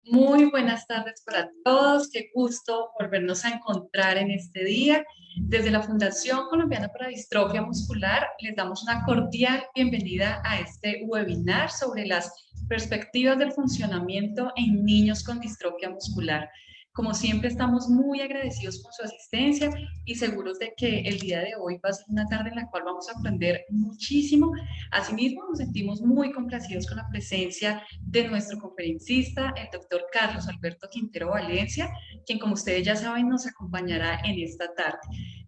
Muy buenas tardes para todos. Qué gusto volvernos a encontrar en este día. Desde la Fundación Colombiana para Distrofia Muscular les damos una cordial bienvenida a este webinar sobre las perspectivas del funcionamiento en niños con distrofia muscular. Como siempre, estamos muy agradecidos por su asistencia y seguros de que el día de hoy va a ser una tarde en la cual vamos a aprender muchísimo. Asimismo, nos sentimos muy complacidos con la presencia de nuestro conferencista, el doctor Carlos Alberto Quintero Valencia, quien como ustedes ya saben nos acompañará en esta tarde.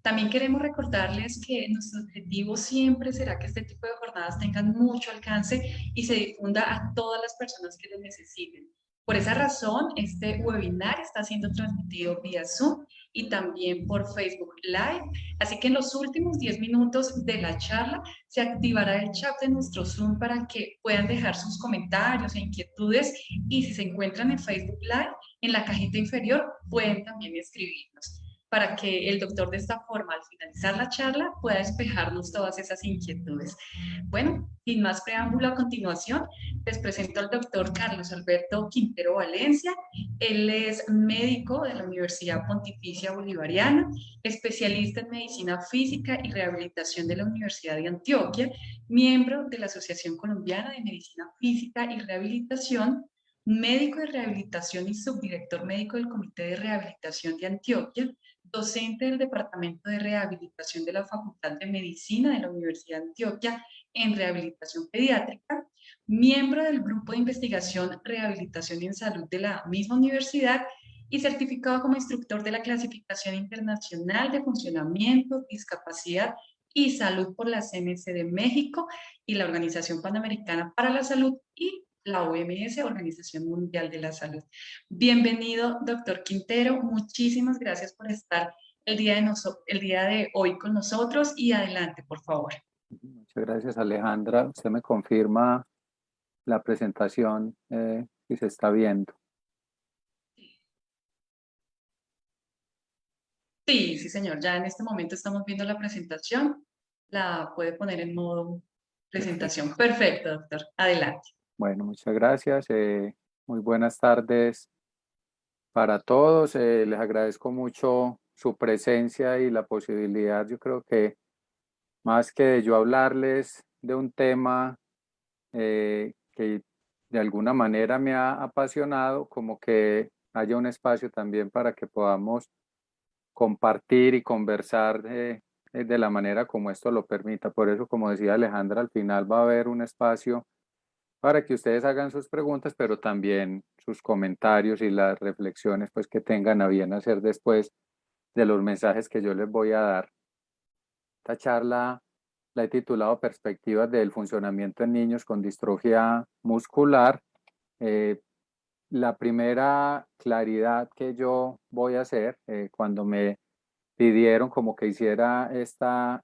También queremos recordarles que nuestro objetivo siempre será que este tipo de jornadas tengan mucho alcance y se difunda a todas las personas que lo necesiten. Por esa razón, este webinar está siendo transmitido vía Zoom y también por Facebook Live. Así que en los últimos 10 minutos de la charla se activará el chat de nuestro Zoom para que puedan dejar sus comentarios e inquietudes y si se encuentran en Facebook Live, en la cajita inferior pueden también escribirnos para que el doctor de esta forma, al finalizar la charla, pueda despejarnos todas esas inquietudes. Bueno, sin más preámbulo, a continuación les presento al doctor Carlos Alberto Quintero Valencia. Él es médico de la Universidad Pontificia Bolivariana, especialista en medicina física y rehabilitación de la Universidad de Antioquia, miembro de la Asociación Colombiana de Medicina Física y Rehabilitación, médico de rehabilitación y subdirector médico del Comité de Rehabilitación de Antioquia, docente del Departamento de Rehabilitación de la Facultad de Medicina de la Universidad de Antioquia en rehabilitación pediátrica, miembro del Grupo de Investigación Rehabilitación en Salud de la misma universidad y certificado como instructor de la Clasificación Internacional de Funcionamiento, Discapacidad y Salud por la CNS de México y la Organización Panamericana para la Salud y la OMS, Organización Mundial de la Salud. Bienvenido, doctor Quintero. Muchísimas gracias por estar el día de hoy con nosotros y adelante, por favor. Muchas gracias, Alejandra. Usted me confirma la presentación que se está viendo. Sí, sí, señor. Ya en este momento estamos viendo la presentación. La puede poner en modo Perfecto. presentación. Perfecto, doctor. Adelante. Bueno, muchas gracias. Muy buenas tardes para todos. Les agradezco mucho su presencia y la posibilidad. Yo creo que más que de yo hablarles de un tema que de alguna manera me ha apasionado, como que haya un espacio también para que podamos compartir y conversar de la manera como esto lo permita. Por eso, como decía Alejandra, al final va a haber un espacio para que ustedes hagan sus preguntas, pero también sus comentarios y las reflexiones pues que tengan a bien hacer después de los mensajes que yo les voy a dar. Esta charla la he titulado Perspectivas del funcionamiento en niños con distrofia muscular. Eh, la primera claridad que yo voy a hacer cuando me pidieron como que hiciera esta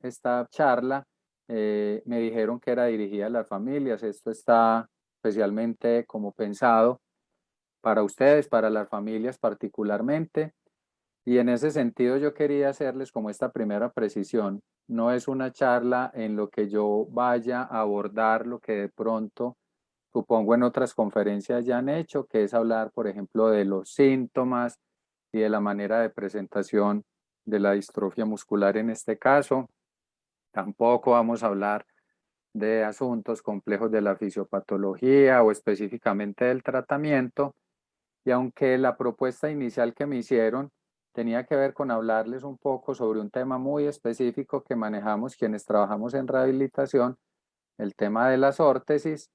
charla, me dijeron que era dirigida a las familias. Esto está especialmente como pensado para ustedes, para las familias particularmente. Y en ese sentido yo quería hacerles como esta primera precisión. No es una charla en lo que yo vaya a abordar lo que de pronto supongo en otras conferencias ya han hecho, que es hablar, por ejemplo, de los síntomas y de la manera de presentación de la distrofia muscular en este caso. Tampoco vamos a hablar de asuntos complejos de la fisiopatología o específicamente del tratamiento. Y aunque la propuesta inicial que me hicieron tenía que ver con hablarles un poco sobre un tema muy específico que manejamos quienes trabajamos en rehabilitación, el tema de las órtesis,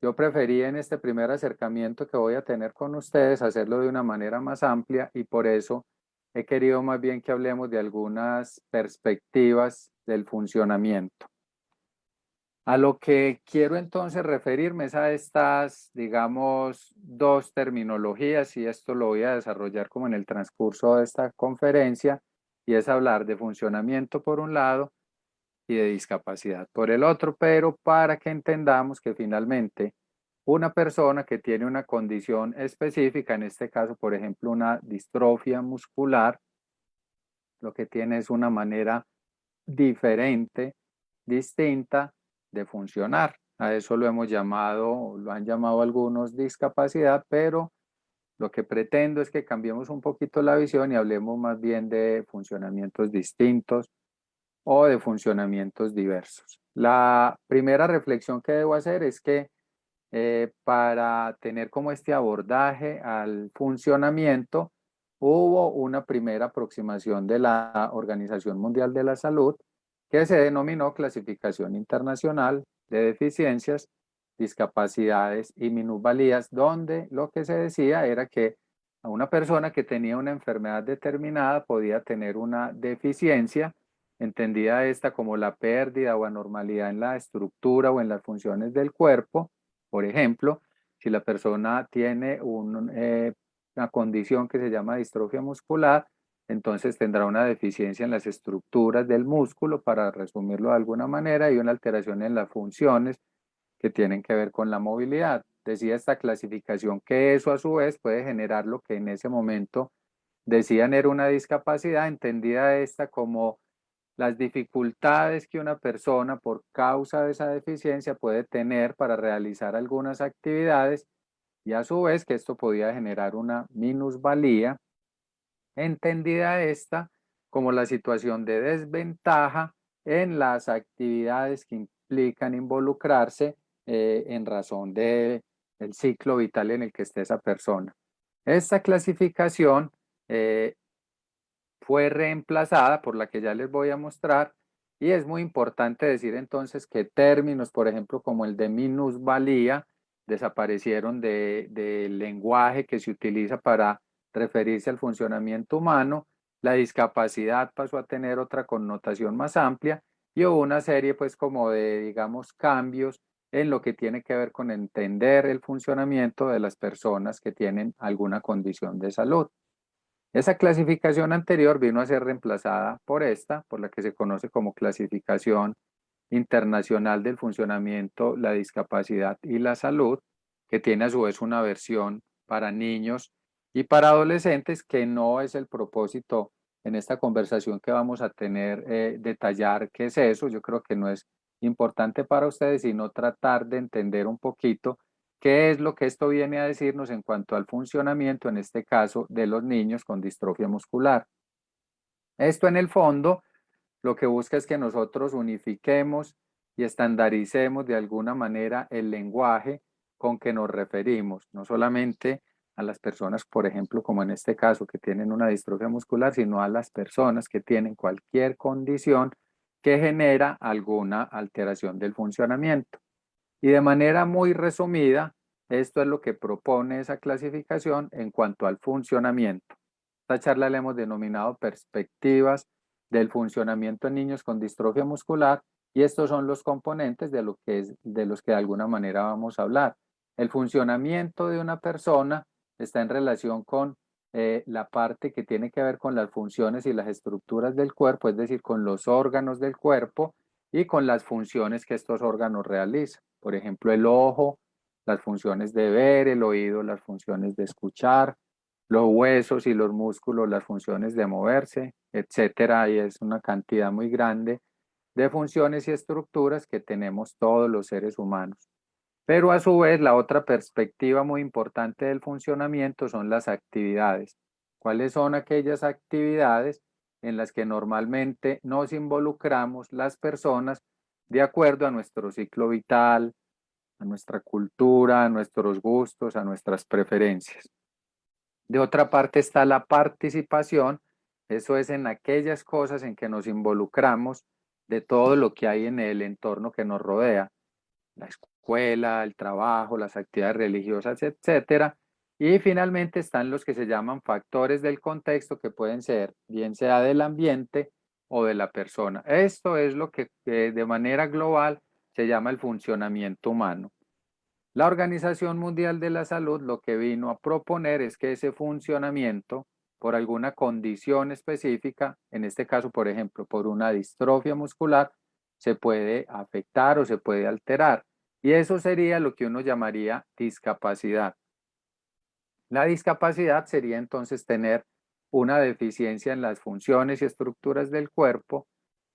yo preferí en este primer acercamiento que voy a tener con ustedes hacerlo de una manera más amplia y por eso he querido más bien que hablemos de algunas perspectivas del funcionamiento. A lo que quiero entonces referirme es a estas, digamos, dos terminologías y esto lo voy a desarrollar como en el transcurso de esta conferencia y es hablar de funcionamiento por un lado y de discapacidad por el otro, pero para que entendamos que finalmente una persona que tiene una condición específica, en este caso, por ejemplo, una distrofia muscular, lo que tiene es una manera diferente, distinta de funcionar. A eso lo hemos llamado, lo han llamado algunos discapacidad, pero Lo que pretendo es que cambiemos un poquito la visión y hablemos más bien de funcionamientos distintos o de funcionamientos diversos. La primera reflexión que debo hacer es que para tener como este abordaje al funcionamiento, hubo una primera aproximación de la Organización Mundial de la Salud que se denominó Clasificación Internacional de Deficiencias, Discapacidades y Minusvalías, donde lo que se decía era que a una persona que tenía una enfermedad determinada podía tener una deficiencia, entendida esta como la pérdida o anormalidad en la estructura o en las funciones del cuerpo. Por ejemplo, si la persona tiene una condición que se llama distrofia muscular, entonces tendrá una deficiencia en las estructuras del músculo, para resumirlo de alguna manera, y una alteración en las funciones que tienen que ver con la movilidad. Decía esta clasificación que eso a su vez puede generar lo que en ese momento decían era una discapacidad, entendida esta como las dificultades que una persona por causa de esa deficiencia puede tener para realizar algunas actividades, y a su vez que esto podía generar una minusvalía, entendida esta como la situación de desventaja en las actividades que implican involucrarse en razón de el ciclo vital en el que esté esa persona. Esta clasificación eh, fue reemplazada por la que ya les voy a mostrar, y es muy importante decir entonces que términos, por ejemplo, como el de minusvalía, desaparecieron del lenguaje que se utiliza para referirse al funcionamiento humano. La discapacidad pasó a tener otra connotación más amplia, y hubo una serie pues como de, digamos, cambios en lo que tiene que ver con entender el funcionamiento de las personas que tienen alguna condición de salud. Esa clasificación anterior vino a ser reemplazada por esta, por la que se conoce como Clasificación Internacional del Funcionamiento, la Discapacidad y la Salud, que tiene a su vez una versión para niños y para adolescentes, que no es el propósito en esta conversación que vamos a tener, detallar qué es eso. Yo creo que no es importante para ustedes, sino tratar de entender un poquito qué es lo que esto viene a decirnos en cuanto al funcionamiento, en este caso, de los niños con distrofia muscular. Esto en el fondo lo que busca es que nosotros unifiquemos y estandaricemos de alguna manera el lenguaje con que nos referimos, no solamente a las personas, por ejemplo, como en este caso, que tienen una distrofia muscular, sino a las personas que tienen cualquier condición que genera alguna alteración del funcionamiento. Y de manera muy resumida, esto es lo que propone esa clasificación en cuanto al funcionamiento. Esta charla la hemos denominado perspectivas del funcionamiento en niños con distrofia muscular, y estos son los componentes de los que de alguna manera vamos a hablar. El funcionamiento de una persona está en relación con la parte que tiene que ver con las funciones y las estructuras del cuerpo, es decir, con los órganos del cuerpo y con las funciones que estos órganos realizan. Por ejemplo, el ojo, las funciones de ver; el oído, las funciones de escuchar; los huesos y los músculos, las funciones de moverse, etcétera. Y es una cantidad muy grande de funciones y estructuras que tenemos todos los seres humanos. Pero a su vez, la otra perspectiva muy importante del funcionamiento son las actividades. ¿Cuáles son aquellas actividades en las que normalmente nos involucramos las personas de acuerdo a nuestro ciclo vital, a nuestra cultura, a nuestros gustos, a nuestras preferencias? De otra parte está la participación. Eso es en aquellas cosas en que nos involucramos de todo lo que hay en el entorno que nos rodea: la escuela, el trabajo, las actividades religiosas, etcétera. Y finalmente están los que se llaman factores del contexto, que pueden ser bien sea del ambiente o de la persona. Esto es lo que de manera global se llama el funcionamiento humano. La Organización Mundial de la Salud lo que vino a proponer es que ese funcionamiento, por alguna condición específica, en este caso, por ejemplo, por una distrofia muscular, se puede afectar o se puede alterar. Y eso sería lo que uno llamaría discapacidad. La discapacidad sería entonces tener una deficiencia en las funciones y estructuras del cuerpo,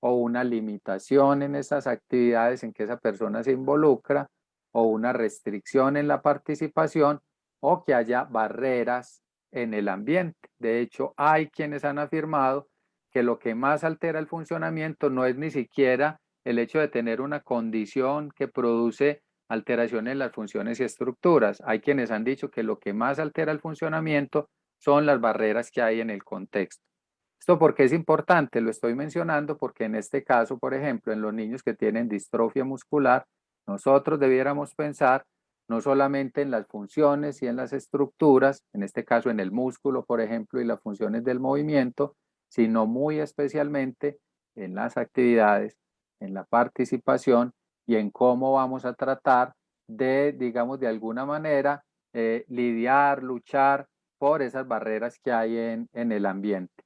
o una limitación en esas actividades en que esa persona se involucra, o una restricción en la participación, o que haya barreras en el ambiente. De hecho, hay quienes han afirmado que lo que más altera el funcionamiento no es ni siquiera el hecho de tener una condición que produce alteraciones en las funciones y estructuras. Hay quienes han dicho que lo que más altera el funcionamiento son las barreras que hay en el contexto. ¿Esto por qué es importante? Lo estoy mencionando porque en este caso, por ejemplo, en los niños que tienen distrofia muscular, nosotros debiéramos pensar no solamente en las funciones y en las estructuras, en este caso en el músculo, por ejemplo, y las funciones del movimiento, sino muy especialmente en las actividades, en la participación y en cómo vamos a tratar de, digamos, de alguna manera, lidiar, luchar por esas barreras que hay en el ambiente.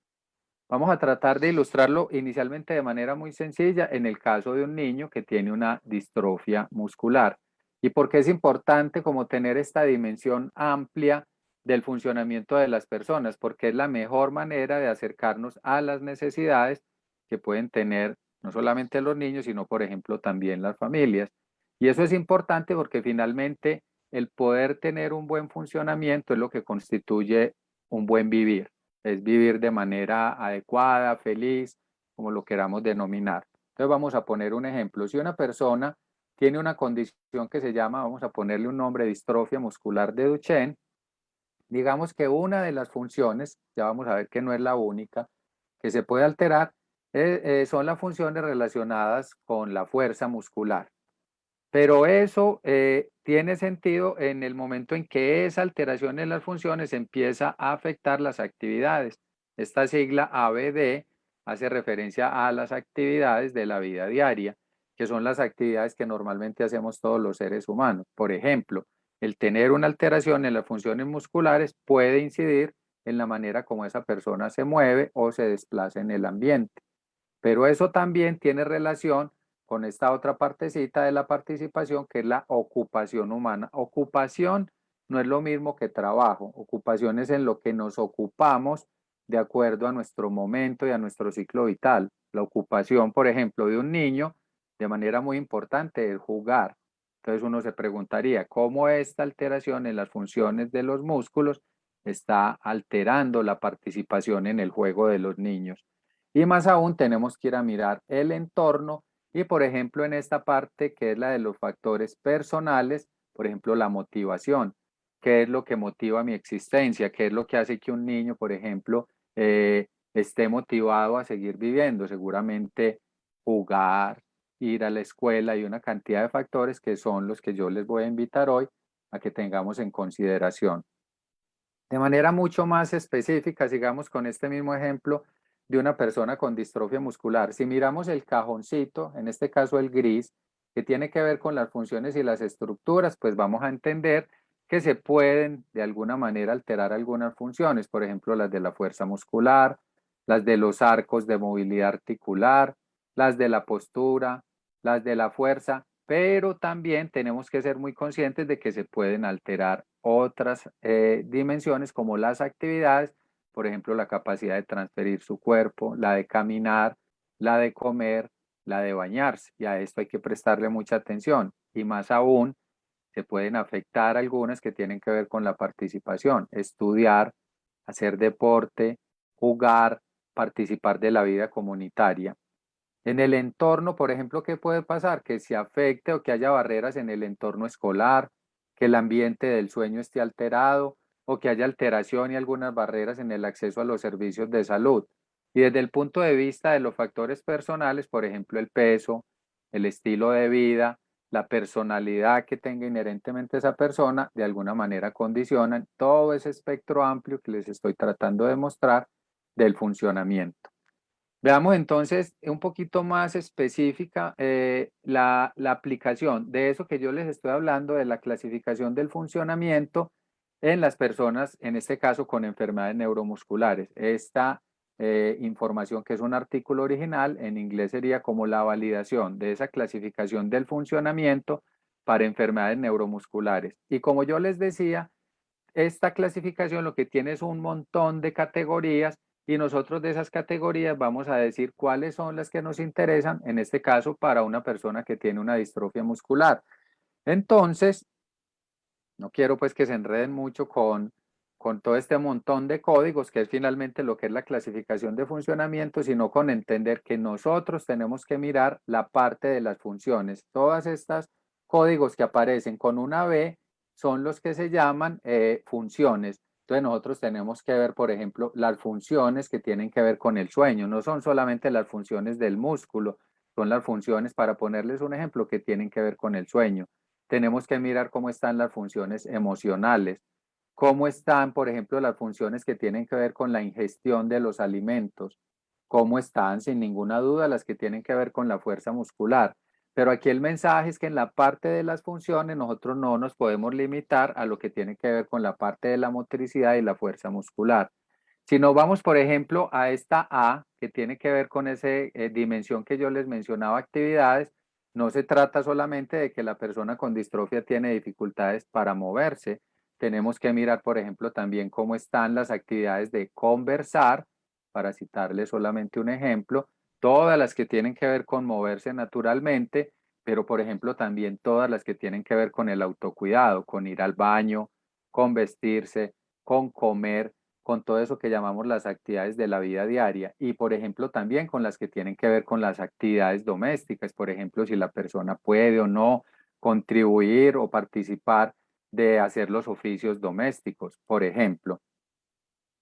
Vamos a tratar de ilustrarlo inicialmente de manera muy sencilla en el caso de un niño que tiene una distrofia muscular. ¿Y por qué es importante como tener esta dimensión amplia del funcionamiento de las personas? Porque es la mejor manera de acercarnos a las necesidades que pueden tener no solamente los niños, sino por ejemplo también las familias. Y eso es importante porque finalmente el poder tener un buen funcionamiento es lo que constituye un buen vivir, es vivir de manera adecuada, feliz, como lo queramos denominar. Entonces vamos a poner un ejemplo. Si una persona tiene una condición que se llama, vamos a ponerle un nombre, distrofia muscular de Duchenne, digamos que una de las funciones, ya vamos a ver que no es la única, que se puede alterar, son las funciones relacionadas con la fuerza muscular. Pero eso tiene sentido en el momento en que esa alteración en las funciones empieza a afectar las actividades. Esta sigla ABD hace referencia a las actividades de la vida diaria, que son las actividades que normalmente hacemos todos los seres humanos. Por ejemplo, el tener una alteración en las funciones musculares puede incidir en la manera como esa persona se mueve o se desplaza en el ambiente. Pero eso también tiene relación con esta otra partecita de la participación, que es la ocupación humana. Ocupación no es lo mismo que trabajo. Ocupación es en lo que nos ocupamos de acuerdo a nuestro momento y a nuestro ciclo vital. La ocupación, por ejemplo, de un niño, de manera muy importante, es jugar. Entonces uno se preguntaría, ¿cómo esta alteración en las funciones de los músculos está alterando la participación en el juego de los niños? Y más aún tenemos que ir a mirar el entorno y, por ejemplo, en esta parte que es la de los factores personales, por ejemplo, la motivación. ¿Qué es lo que motiva mi existencia? ¿Qué es lo que hace que un niño, por ejemplo, esté motivado a seguir viviendo? Seguramente jugar, ir a la escuela y una cantidad de factores que son los que yo les voy a invitar hoy a que tengamos en consideración. De manera mucho más específica, sigamos con este mismo ejemplo de una persona con distrofia muscular. Si miramos el cajoncito, en este caso el gris, que tiene que ver con las funciones y las estructuras, pues vamos a entender que se pueden de alguna manera alterar algunas funciones, por ejemplo, las de la fuerza muscular, las de los arcos de movilidad articular, las de la postura, las de la fuerza, pero también tenemos que ser muy conscientes de que se pueden alterar otras dimensiones como las actividades, por ejemplo, la capacidad de transferir su cuerpo, la de caminar, la de comer, la de bañarse. Y a esto hay que prestarle mucha atención. Y más aún, se pueden afectar algunas que tienen que ver con la participación, estudiar, hacer deporte, jugar, participar de la vida comunitaria. En el entorno, por ejemplo, ¿qué puede pasar? Que se afecte o que haya barreras en el entorno escolar, que el ambiente del sueño esté alterado o que haya alteración y algunas barreras en el acceso a los servicios de salud. Y desde el punto de vista de los factores personales, por ejemplo, el peso, el estilo de vida, la personalidad que tenga inherentemente esa persona, de alguna manera condicionan todo ese espectro amplio que les estoy tratando de mostrar del funcionamiento. Veamos entonces un poquito más específica la aplicación de eso que yo les estoy hablando, de la clasificación del funcionamiento en las personas, en este caso con enfermedades neuromusculares. Esta información, que es un artículo original, en inglés sería como la validación de esa clasificación del funcionamiento para enfermedades neuromusculares. Y como yo les decía, esta clasificación lo que tiene es un montón de categorías y nosotros de esas categorías vamos a decir cuáles son las que nos interesan, en este caso para una persona que tiene una distrofia muscular. Entonces, No quiero pues que se enreden mucho con todo este montón de códigos, que es finalmente lo que es la clasificación de funcionamiento, sino con entender que nosotros tenemos que mirar la parte de las funciones. Todas estas códigos que aparecen con una B son los que se llaman funciones. Entonces nosotros tenemos que ver, por ejemplo, las funciones que tienen que ver con el sueño. No son solamente las funciones del músculo, son las funciones, para ponerles un ejemplo, que tienen que ver con el sueño. Tenemos que mirar cómo están las funciones emocionales, cómo están, por ejemplo, las funciones que tienen que ver con la ingestión de los alimentos, cómo están, sin ninguna duda, las que tienen que ver con la fuerza muscular. Pero aquí el mensaje es que en la parte de las funciones nosotros no nos podemos limitar a lo que tiene que ver con la parte de la motricidad y la fuerza muscular. Si nos vamos, por ejemplo, a esta A, que tiene que ver con esa dimensión que yo les mencionaba, actividades, no se trata solamente de que la persona con distrofia tiene dificultades para moverse. Tenemos que mirar, por ejemplo, también cómo están las actividades de conversar, para citarles solamente un ejemplo, todas las que tienen que ver con moverse naturalmente, pero por ejemplo también todas las que tienen que ver con el autocuidado, con ir al baño, con vestirse, con comer, con todo eso que llamamos las actividades de la vida diaria, y por ejemplo también con las que tienen que ver con las actividades domésticas, por ejemplo si la persona puede o no contribuir o participar de hacer los oficios domésticos, por ejemplo.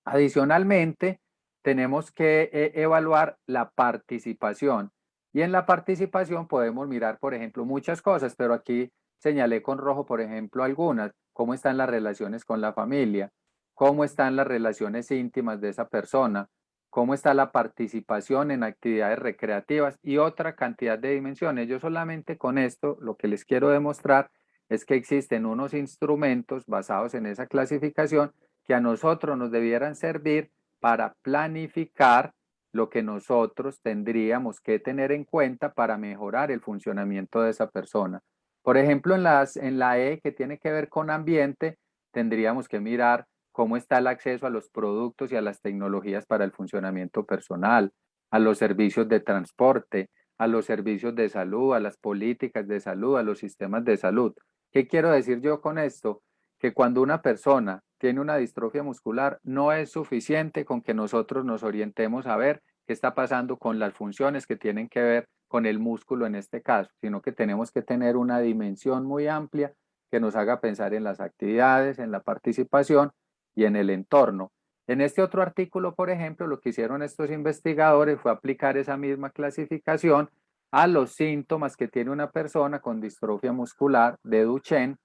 Adicionalmente, tenemos que evaluar la participación, y en la participación podemos mirar, por ejemplo, muchas cosas, pero aquí señalé con rojo, por ejemplo, algunas: cómo están las relaciones con la familia, cómo están las relaciones íntimas de esa persona, cómo está la participación en actividades recreativas y otra cantidad de dimensiones. Yo solamente con esto lo que les quiero demostrar es que existen unos instrumentos basados en esa clasificación que a nosotros nos debieran servir para planificar lo que nosotros tendríamos que tener en cuenta para mejorar el funcionamiento de esa persona. Por ejemplo, en la E, que tiene que ver con ambiente, tendríamos que mirar cómo está el acceso a los productos y a las tecnologías para el funcionamiento personal, a los servicios de transporte, a los servicios de salud, a las políticas de salud, a los sistemas de salud. ¿Qué quiero decir yo con esto? Que cuando una persona tiene una distrofia muscular, no es suficiente con que nosotros nos orientemos a ver qué está pasando con las funciones que tienen que ver con el músculo en este caso, sino que tenemos que tener una dimensión muy amplia que nos haga pensar en las actividades, en la participación y en el entorno. En este otro artículo, por ejemplo, lo que hicieron estos investigadores fue aplicar esa misma clasificación a los síntomas que tiene una persona con distrofia muscular de Duchenne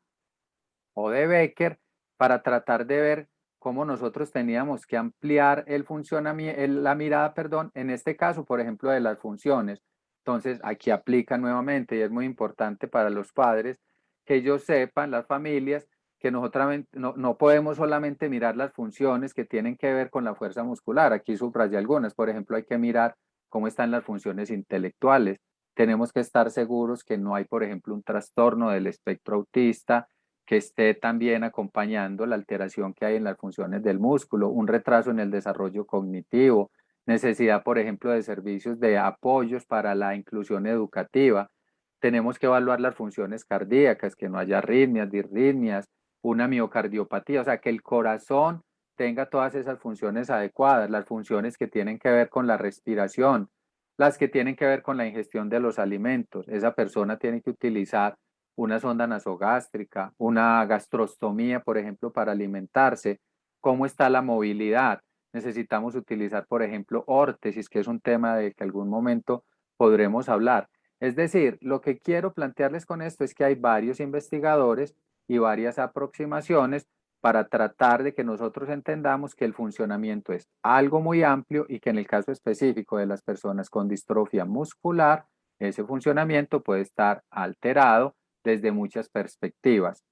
o de Becker, para tratar de ver cómo nosotros teníamos que ampliar el funcionamiento, la mirada, perdón, en este caso, por ejemplo, de las funciones. Entonces, aquí aplica nuevamente, y es muy importante para los padres que ellos sepan, las familias, que nosotros no podemos solamente mirar las funciones que tienen que ver con la fuerza muscular. Aquí subrayé algunas. Por ejemplo, hay que mirar cómo están las funciones intelectuales. Tenemos que estar seguros que no hay, por ejemplo, un trastorno del espectro autista que esté también acompañando la alteración que hay en las funciones del músculo, un retraso en el desarrollo cognitivo, necesidad, por ejemplo, de servicios de apoyos para la inclusión educativa. Tenemos que evaluar las funciones cardíacas, que no haya arritmias, disritmias, una miocardiopatía, o sea, que el corazón tenga todas esas funciones adecuadas, las funciones que tienen que ver con la respiración, las que tienen que ver con la ingestión de los alimentos. Esa persona tiene que utilizar una sonda nasogástrica, una gastrostomía, por ejemplo, para alimentarse. ¿Cómo está la movilidad? Necesitamos utilizar, por ejemplo, órtesis, que es un tema de que algún momento podremos hablar. Es decir, lo que quiero plantearles con esto es que hay varios investigadores y varias aproximaciones para tratar de que nosotros entendamos que el funcionamiento es algo muy amplio, y que en el caso específico de las personas con distrofia muscular, ese funcionamiento puede estar alterado desde muchas perspectivas.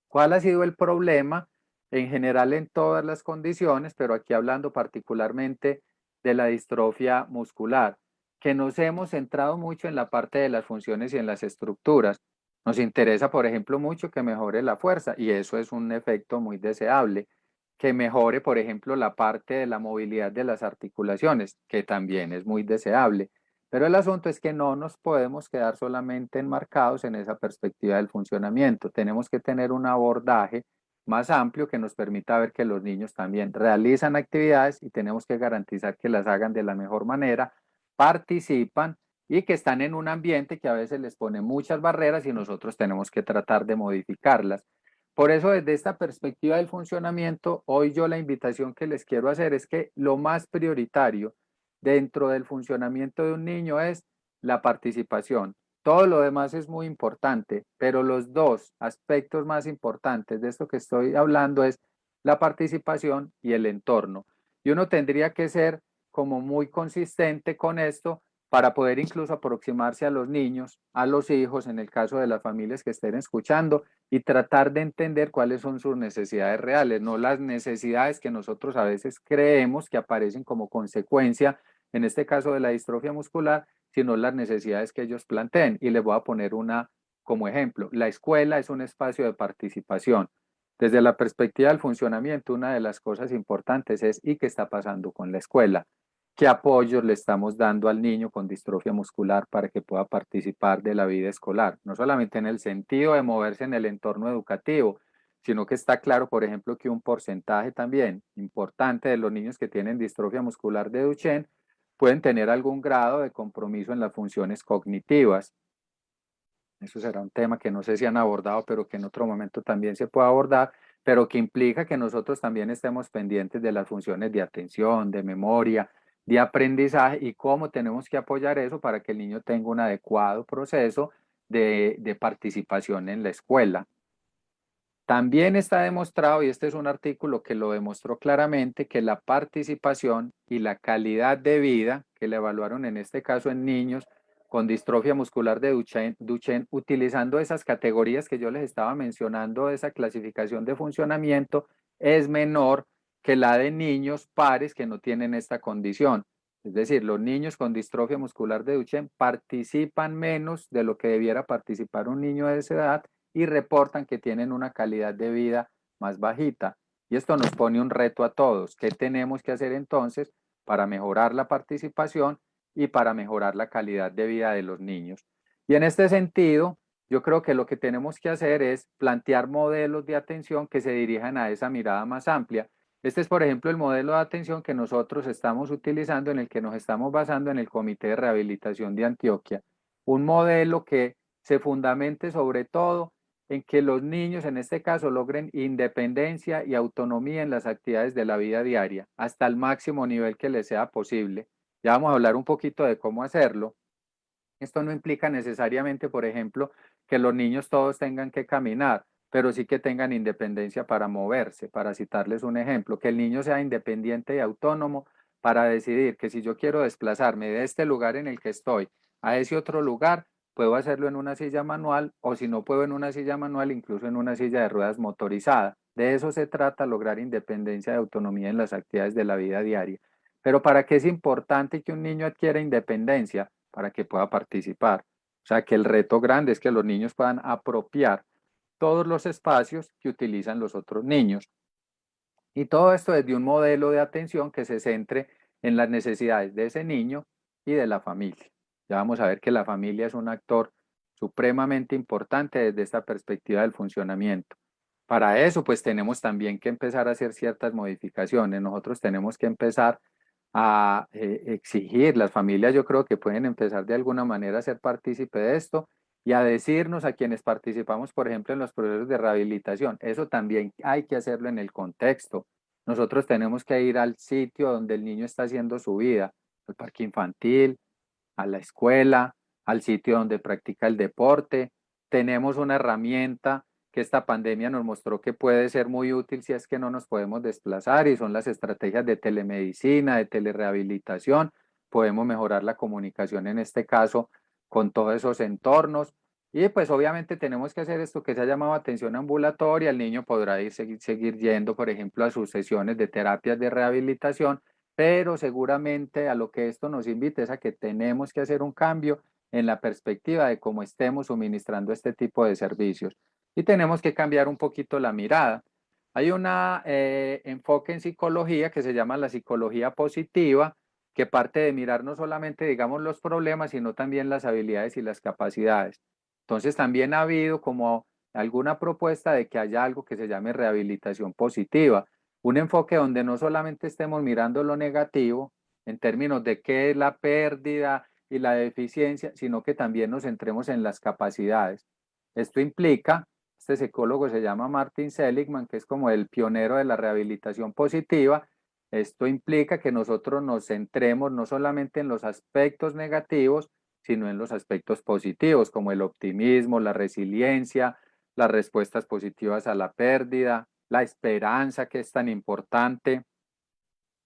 ¿Cuál ha sido el problema? En general en todas las condiciones, pero aquí hablando particularmente de la distrofia muscular, que nos hemos centrado mucho en la parte de las funciones y en las estructuras. Nos interesa, por ejemplo, mucho que mejore la fuerza, y eso es un efecto muy deseable. Que mejore, por ejemplo, la parte de la movilidad de las articulaciones, que también es muy deseable. Pero el asunto es que no nos podemos quedar solamente enmarcados en esa perspectiva del funcionamiento. Tenemos que tener un abordaje más amplio que nos permita ver que los niños también realizan actividades y tenemos que garantizar que las hagan de la mejor manera, participan y que están en un ambiente que a veces les pone muchas barreras y nosotros tenemos que tratar de modificarlas. Por eso, desde esta perspectiva del funcionamiento, hoy yo la invitación que les quiero hacer es que lo más prioritario dentro del funcionamiento de un niño es la participación. Todo lo demás es muy importante, pero los dos aspectos más importantes de esto que estoy hablando es la participación y el entorno. Y uno tendría que ser como muy consistente con esto para poder incluso aproximarse a los niños, a los hijos, en el caso de las familias que estén escuchando, y tratar de entender cuáles son sus necesidades reales, no las necesidades que nosotros a veces creemos que aparecen como consecuencia, en este caso de la distrofia muscular, sino las necesidades que ellos planteen. Y les voy a poner una como ejemplo. La escuela es un espacio de participación. Desde la perspectiva del funcionamiento, una de las cosas importantes es ¿y qué está pasando con la escuela? ¿Qué apoyos le estamos dando al niño con distrofia muscular para que pueda participar de la vida escolar? No solamente en el sentido de moverse en el entorno educativo, sino que está claro, por ejemplo, que un porcentaje también importante de los niños que tienen distrofia muscular de Duchenne pueden tener algún grado de compromiso en las funciones cognitivas. Eso será un tema que no sé si han abordado, pero que en otro momento también se puede abordar, pero que implica que nosotros también estemos pendientes de las funciones de atención, de memoria, de aprendizaje y cómo tenemos que apoyar eso para que el niño tenga un adecuado proceso de participación en la escuela. También está demostrado, y este es un artículo que lo demostró claramente, que la participación y la calidad de vida, que le evaluaron en este caso en niños con distrofia muscular de Duchenne, utilizando esas categorías que yo les estaba mencionando, esa clasificación de funcionamiento, es menor que la de niños pares que no tienen esta condición. Es decir, los niños con distrofia muscular de Duchenne participan menos de lo que debiera participar un niño de esa edad y reportan que tienen una calidad de vida más bajita. Y esto nos pone un reto a todos. ¿Qué tenemos que hacer entonces para mejorar la participación y para mejorar la calidad de vida de los niños? Y en este sentido, yo creo que lo que tenemos que hacer es plantear modelos de atención que se dirijan a esa mirada más amplia. Este es, por ejemplo, el modelo de atención que nosotros estamos utilizando, en el que nos estamos basando en el Comité de Rehabilitación de Antioquia. Un modelo que se fundamente sobre todo en que los niños, en este caso, logren independencia y autonomía en las actividades de la vida diaria, hasta el máximo nivel que les sea posible. Ya vamos a hablar un poquito de cómo hacerlo. Esto no implica necesariamente, por ejemplo, que los niños todos tengan que caminar, pero sí que tengan independencia para moverse. Para citarles un ejemplo, que el niño sea independiente y autónomo para decidir que si yo quiero desplazarme de este lugar en el que estoy a ese otro lugar, puedo hacerlo en una silla manual o si no puedo en una silla manual, incluso en una silla de ruedas motorizada. De eso se trata, lograr independencia y autonomía en las actividades de la vida diaria. Pero ¿para qué es importante que un niño adquiera independencia? Para que pueda participar. O sea, que el reto grande es que los niños puedan apropiar todos los espacios que utilizan los otros niños. Y todo esto desde un modelo de atención que se centre en las necesidades de ese niño y de la familia. Ya vamos a ver que la familia es un actor supremamente importante desde esta perspectiva del funcionamiento. Para eso, pues tenemos también que empezar a hacer ciertas modificaciones. Nosotros tenemos que empezar a exigir, las familias yo creo que pueden empezar de alguna manera a ser partícipe de esto y a decirnos a quienes participamos, por ejemplo, en los procesos de rehabilitación. Eso también hay que hacerlo en el contexto. Nosotros tenemos que ir al sitio donde el niño está haciendo su vida, al parque infantil, a la escuela, al sitio donde practica el deporte. Tenemos una herramienta que esta pandemia nos mostró que puede ser muy útil si es que no nos podemos desplazar y son las estrategias de telemedicina, de telerehabilitación. Podemos mejorar la comunicación en este caso con todos esos entornos. Y pues obviamente tenemos que hacer esto que se ha llamado atención ambulatoria. El niño podrá seguir yendo, por ejemplo, a sus sesiones de terapias de rehabilitación, pero seguramente a lo que esto nos invita es a que tenemos que hacer un cambio en la perspectiva de cómo estemos suministrando este tipo de servicios. Y tenemos que cambiar un poquito la mirada. Hay un enfoque en psicología que se llama la psicología positiva, que parte de mirar no solamente, digamos, los problemas, sino también las habilidades y las capacidades. Entonces también ha habido como alguna propuesta de que haya algo que se llame rehabilitación positiva, un enfoque donde no solamente estemos mirando lo negativo en términos de qué es la pérdida y la deficiencia, sino que también nos centremos en las capacidades. Esto implica, este psicólogo se llama Martin Seligman, que es como el pionero de la rehabilitación positiva. Esto implica que nosotros nos centremos no solamente en los aspectos negativos, sino en los aspectos positivos, como el optimismo, la resiliencia, las respuestas positivas a la pérdida, la esperanza, que es tan importante,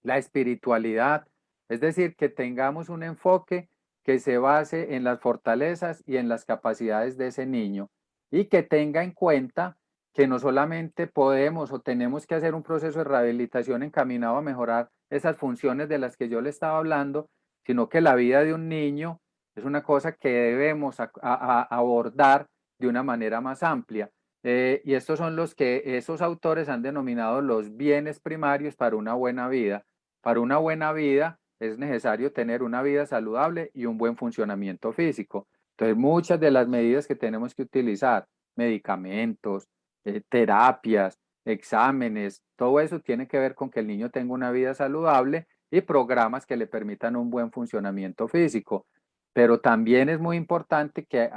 la espiritualidad, es decir, que tengamos un enfoque que se base en las fortalezas y en las capacidades de ese niño y que tenga en cuenta que no solamente podemos o tenemos que hacer un proceso de rehabilitación encaminado a mejorar esas funciones de las que yo le estaba hablando, sino que la vida de un niño es una cosa que debemos abordar de una manera más amplia. Y estos son los que esos autores han denominado los bienes primarios para una buena vida. Para una buena vida es necesario tener una vida saludable y un buen funcionamiento físico. Entonces, muchas de las medidas que tenemos que utilizar, medicamentos, terapias, exámenes, todo eso tiene que ver con que el niño tenga una vida saludable y programas que le permitan un buen funcionamiento físico. Pero también es muy importante que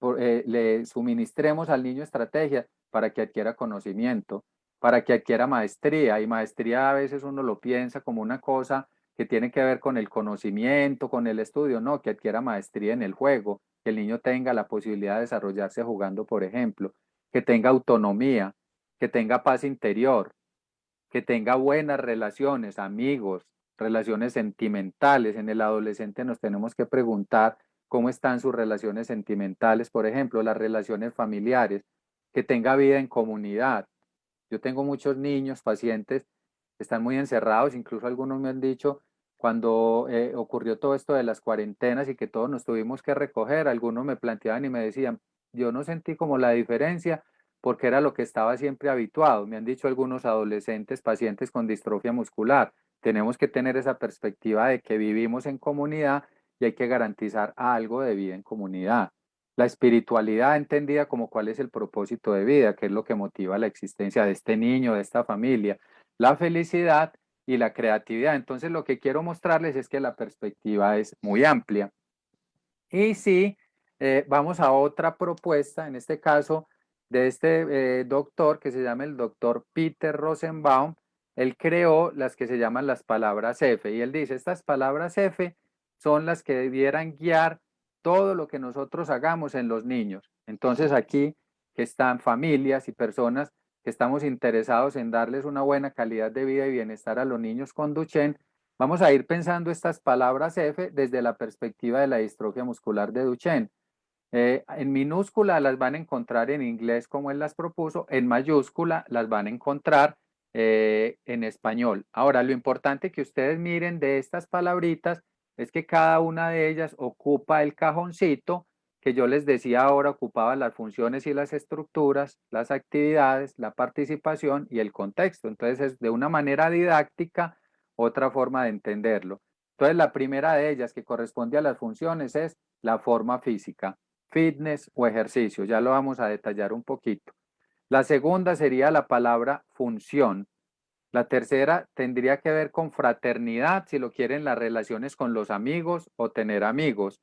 le suministremos al niño estrategias para que adquiera conocimiento, para que adquiera maestría. Y maestría a veces uno lo piensa como una cosa que tiene que ver con el conocimiento, con el estudio, no, que adquiera maestría en el juego, que el niño tenga la posibilidad de desarrollarse jugando, por ejemplo, que tenga autonomía, que tenga paz interior, que tenga buenas relaciones, amigos, relaciones sentimentales. En el adolescente nos tenemos que preguntar cómo están sus relaciones sentimentales, por ejemplo, las relaciones familiares, que tenga vida en comunidad. Yo tengo muchos niños, pacientes, que están muy encerrados, incluso algunos me han dicho, cuando ocurrió todo esto de las cuarentenas y que todos nos tuvimos que recoger, algunos me planteaban y me decían, yo no sentí como la diferencia porque era lo que estaba siempre habituado. Me han dicho algunos adolescentes, pacientes con distrofia muscular, tenemos que tener esa perspectiva de que vivimos en comunidad y hay que garantizar algo de vida en comunidad. La espiritualidad entendida como cuál es el propósito de vida, qué es lo que motiva la existencia de este niño, de esta familia, la felicidad y la creatividad. Entonces lo que quiero mostrarles es que la perspectiva es muy amplia. Y sí, vamos a otra propuesta, en este caso de este doctor que se llama el doctor Peter Rosenbaum. Él creó las que se llaman las palabras F y él dice, estas palabras F son las que debieran guiar todo lo que nosotros hagamos en los niños. Entonces aquí que están familias y personas que estamos interesados en darles una buena calidad de vida y bienestar a los niños con Duchenne, vamos a ir pensando estas palabras F desde la perspectiva de la distrofia muscular de Duchenne. En minúscula las van a encontrar en inglés como él las propuso, en mayúscula las van a encontrar en español. Ahora, lo importante que ustedes miren de estas palabritas es que cada una de ellas ocupa el cajoncito que yo les decía ahora, ocupaba las funciones y las estructuras, las actividades, la participación y el contexto. Entonces, es de una manera didáctica otra forma de entenderlo. Entonces, la primera de ellas que corresponde a las funciones es la forma física, fitness o ejercicio. Ya lo vamos a detallar un poquito. La segunda sería la palabra función. La tercera tendría que ver con fraternidad, si lo quieren, las relaciones con los amigos o tener amigos.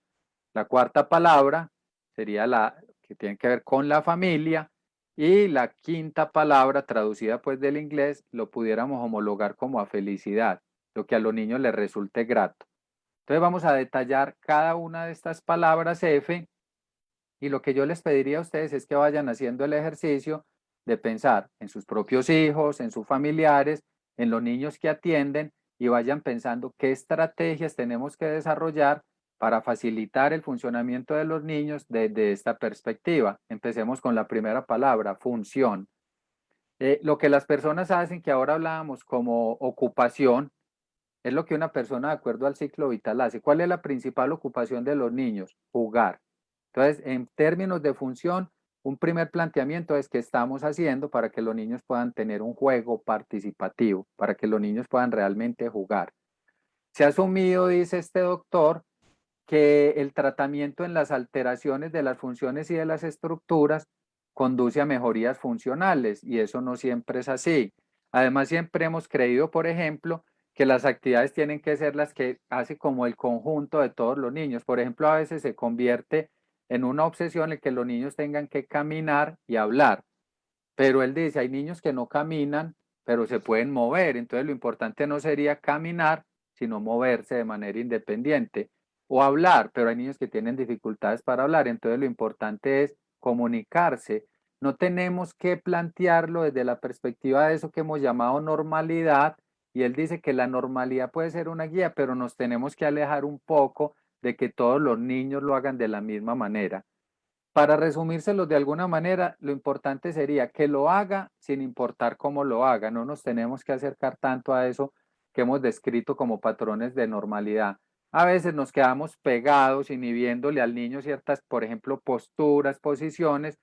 La cuarta palabra sería la que tiene que ver con la familia. Y la quinta palabra, traducida pues del inglés, lo pudiéramos homologar como a felicidad, lo que a los niños les resulte grato. Entonces vamos a detallar cada una de estas palabras F y lo que yo les pediría a ustedes es que vayan haciendo el ejercicio de pensar en sus propios hijos, en sus familiares, en los niños que atienden y vayan pensando qué estrategias tenemos que desarrollar para facilitar el funcionamiento de los niños desde esta perspectiva. Empecemos con la primera palabra, función. Lo que las personas hacen, que ahora hablábamos como ocupación, es lo que una persona de acuerdo al ciclo vital hace. ¿Cuál es la principal ocupación de los niños? Jugar. Entonces, en términos de función, un primer planteamiento es qué estamos haciendo para que los niños puedan tener un juego participativo, para que los niños puedan realmente jugar. Se ha asumido, dice este doctor, que el tratamiento en las alteraciones de las funciones y de las estructuras conduce a mejorías funcionales y eso no siempre es así. Además, siempre hemos creído, por ejemplo, que las actividades tienen que ser las que hace como el conjunto de todos los niños. Por ejemplo, a veces se convierte en una obsesión el que los niños tengan que caminar y hablar. Pero él dice, hay niños que no caminan, pero se pueden mover. Entonces lo importante no sería caminar, sino moverse de manera independiente. O hablar, pero hay niños que tienen dificultades para hablar. Entonces lo importante es comunicarse. No tenemos que plantearlo desde la perspectiva de eso que hemos llamado normalidad. Y él dice que la normalidad puede ser una guía, pero nos tenemos que alejar un poco de que todos los niños lo hagan de la misma manera. Para resumírselos de alguna manera, lo importante sería que lo haga sin importar cómo lo haga. No nos tenemos que acercar tanto a eso que hemos descrito como patrones de normalidad. A veces nos quedamos pegados, inhibiéndole al niño ciertas, por ejemplo, posturas, posiciones,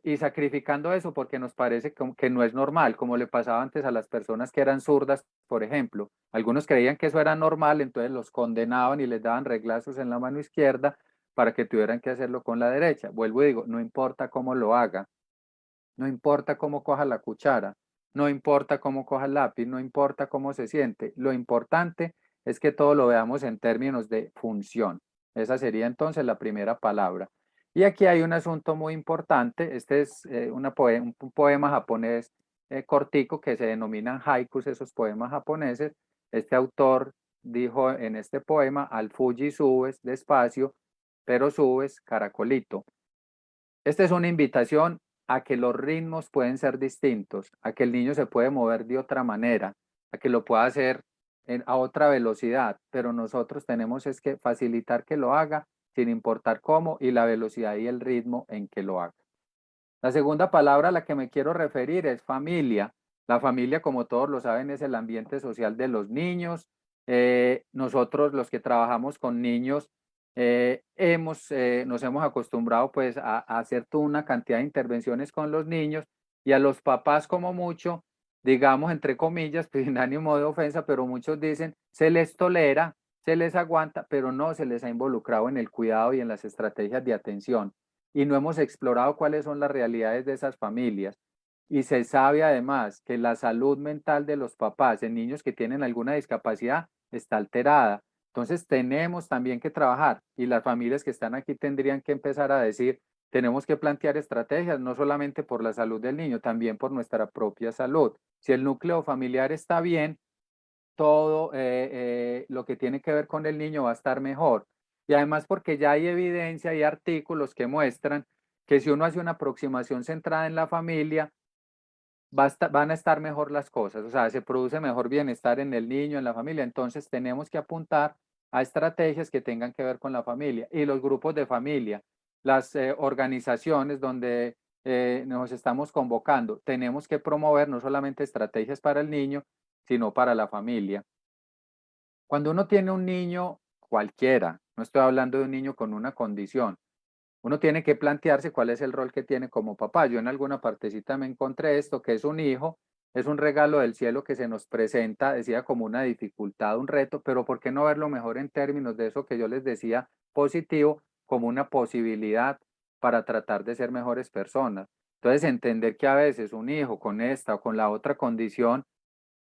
y sacrificando eso porque nos parece que no es normal, como le pasaba antes a las personas que eran zurdas, por ejemplo. Algunos creían que eso era normal, entonces los condenaban y les daban reglazos en la mano izquierda para que tuvieran que hacerlo con la derecha. Vuelvo y digo, no importa cómo lo haga, no importa cómo coja la cuchara, no importa cómo coja el lápiz, no importa cómo se siente. Lo importante es que todo lo veamos en términos de función. Esa sería entonces la primera palabra. Y aquí hay un asunto muy importante. Este es un poema japonés cortico que se denominan haikus, esos poemas japoneses. Este autor dijo en este poema, al Fuji subes despacio, pero subes caracolito. Esta es una invitación a que los ritmos pueden ser distintos, a que el niño se puede mover de otra manera, a que lo pueda hacer a otra velocidad, pero nosotros tenemos es que facilitar que lo haga sin importar cómo y la velocidad y el ritmo en que lo haga. La segunda palabra a la que me quiero referir es familia. La familia, como todos lo saben, es el ambiente social de los niños. Nosotros, los que trabajamos con niños, nos hemos acostumbrado pues a hacer toda una cantidad de intervenciones con los niños y a los papás como mucho, digamos entre comillas, pues, sin ánimo de ofensa, pero muchos dicen, se les tolera, se les aguanta, pero no se les ha involucrado en el cuidado y en las estrategias de atención y no hemos explorado cuáles son las realidades de esas familias. Y se sabe además que la salud mental de los papás en niños que tienen alguna discapacidad está alterada. Entonces tenemos también que trabajar y las familias que están aquí tendrían que empezar a decir, tenemos que plantear estrategias, no solamente por la salud del niño, también por nuestra propia salud. Si el núcleo familiar está bien, todo lo que tiene que ver con el niño va a estar mejor. Y además porque ya hay evidencia y artículos que muestran que si uno hace una aproximación centrada en la familia, van a estar mejor las cosas, o sea, se produce mejor bienestar en el niño, en la familia. Entonces tenemos que apuntar a estrategias que tengan que ver con la familia y los grupos de familia, las organizaciones donde nos estamos convocando. Tenemos que promover no solamente estrategias para el niño, sino para la familia. Cuando uno tiene un niño cualquiera, no estoy hablando de un niño con una condición, uno tiene que plantearse cuál es el rol que tiene como papá. Yo en alguna partecita me encontré esto, que es un hijo, es un regalo del cielo que se nos presenta, decía como una dificultad, un reto, pero ¿por qué no verlo mejor en términos de eso que yo les decía positivo, como una posibilidad para tratar de ser mejores personas? Entonces, entender que a veces un hijo con esta o con la otra condición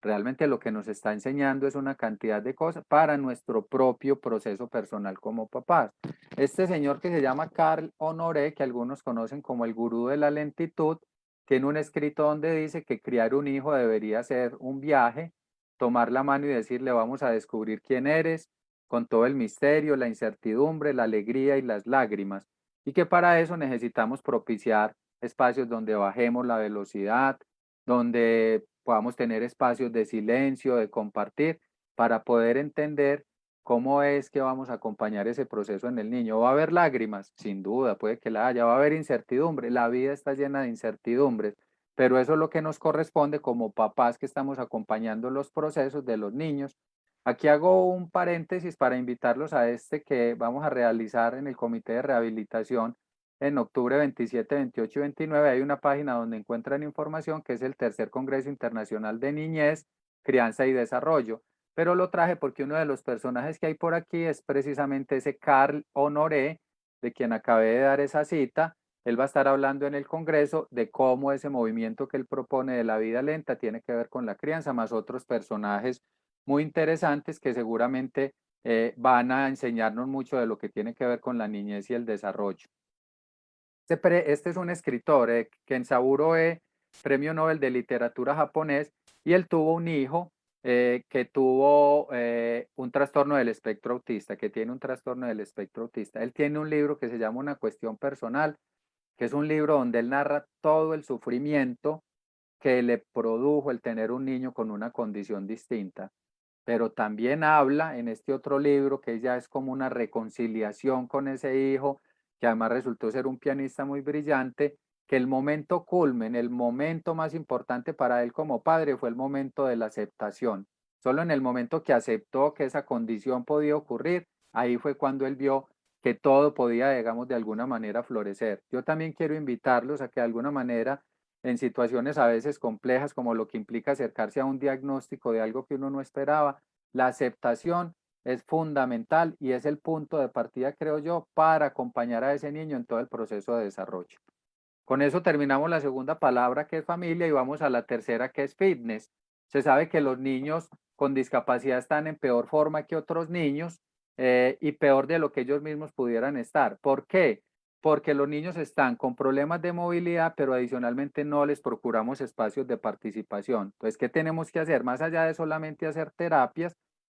realmente lo que nos está enseñando es una cantidad de cosas para nuestro propio proceso personal como papás. Este señor que se llama Carl Honoré, que algunos conocen como el gurú de la lentitud, tiene un escrito donde dice que criar un hijo debería ser un viaje, tomar la mano y decirle vamos a descubrir quién eres, con todo el misterio, la incertidumbre, la alegría y las lágrimas, y que para eso necesitamos propiciar espacios donde bajemos la velocidad, donde podamos tener espacios de silencio, de compartir, para poder entender cómo es que vamos a acompañar ese proceso en el niño. ¿Va a haber lágrimas? Sin duda, puede que la haya. ¿Va a haber incertidumbre? La vida está llena de incertidumbres, pero eso es lo que nos corresponde como papás que estamos acompañando los procesos de los niños. Aquí hago un paréntesis para invitarlos a este que vamos a realizar en el Comité de Rehabilitación en octubre 27, 28 y 29. Hay una página donde encuentran información que es el tercer Congreso Internacional de Niñez, Crianza y Desarrollo. pero lo traje porque uno de los personajes que hay por aquí es precisamente ese Carl Honoré, de quien acabé de dar esa cita. Él va a estar hablando en el Congreso de cómo ese movimiento que él propone de la vida lenta tiene que ver con la crianza, más otros personajes muy interesantes que seguramente van a enseñarnos mucho de lo que tiene que ver con la niñez y el desarrollo. Este es un escritor, Kensaburo E, Premio Nobel de Literatura japonés, y él tuvo un hijo que tuvo un trastorno del espectro autista, que tiene un trastorno del espectro autista. Él tiene un libro que se llama Una cuestión personal, que es un libro donde él narra todo el sufrimiento que le produjo el tener un niño con una condición distinta. Pero también habla en este otro libro que ya es como una reconciliación con ese hijo, que además resultó ser un pianista muy brillante, que el momento culmen, el momento más importante para él como padre fue el momento de la aceptación. Solo en el momento que aceptó que esa condición podía ocurrir, ahí fue cuando él vio que todo podía, digamos, de alguna manera florecer. Yo también quiero invitarlos a que de alguna manera, en situaciones a veces complejas, como lo que implica acercarse a un diagnóstico de algo que uno no esperaba, la aceptación es fundamental y es el punto de partida, creo yo, para acompañar a ese niño en todo el proceso de desarrollo. Con eso terminamos la segunda palabra, que es familia, y vamos a la tercera, que es fitness. Se sabe que los niños con discapacidad están en peor forma que otros niños y peor de lo que ellos mismos pudieran estar. ¿Por qué? Porque los niños están con problemas de movilidad, pero adicionalmente no les procuramos espacios de participación. Entonces, ¿qué tenemos que hacer? Más allá de solamente hacer terapias,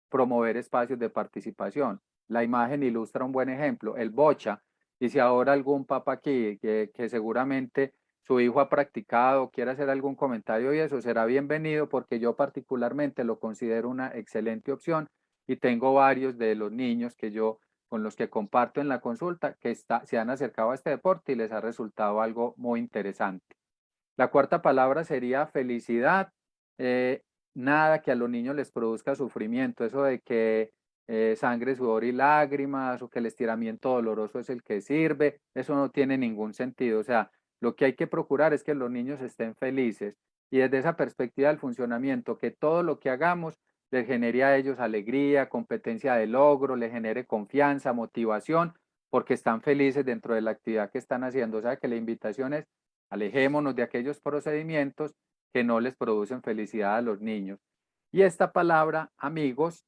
promover espacios de participación. La imagen ilustra un buen ejemplo, el bocha. Y si ahora algún papá aquí que seguramente su hijo ha practicado, quiere hacer algún comentario y eso será bienvenido porque yo particularmente lo considero una excelente opción y tengo varios de los niños que yo con los que comparto en la consulta que se han acercado a este deporte y les ha resultado algo muy interesante. La cuarta palabra sería felicidad. Eh, Nada que a los niños les produzca sufrimiento, eso de que sangre, sudor y lágrimas o que el estiramiento doloroso es el que sirve, eso no tiene ningún sentido. O sea, lo que hay que procurar es que los niños estén felices y desde esa perspectiva del funcionamiento, que todo lo que hagamos les genere a ellos alegría, competencia de logro, les genere confianza, motivación, porque están felices dentro de la actividad que están haciendo. O sea, que la invitación es alejémonos de aquellos procedimientos que no les producen felicidad a los niños. Y esta palabra, amigos,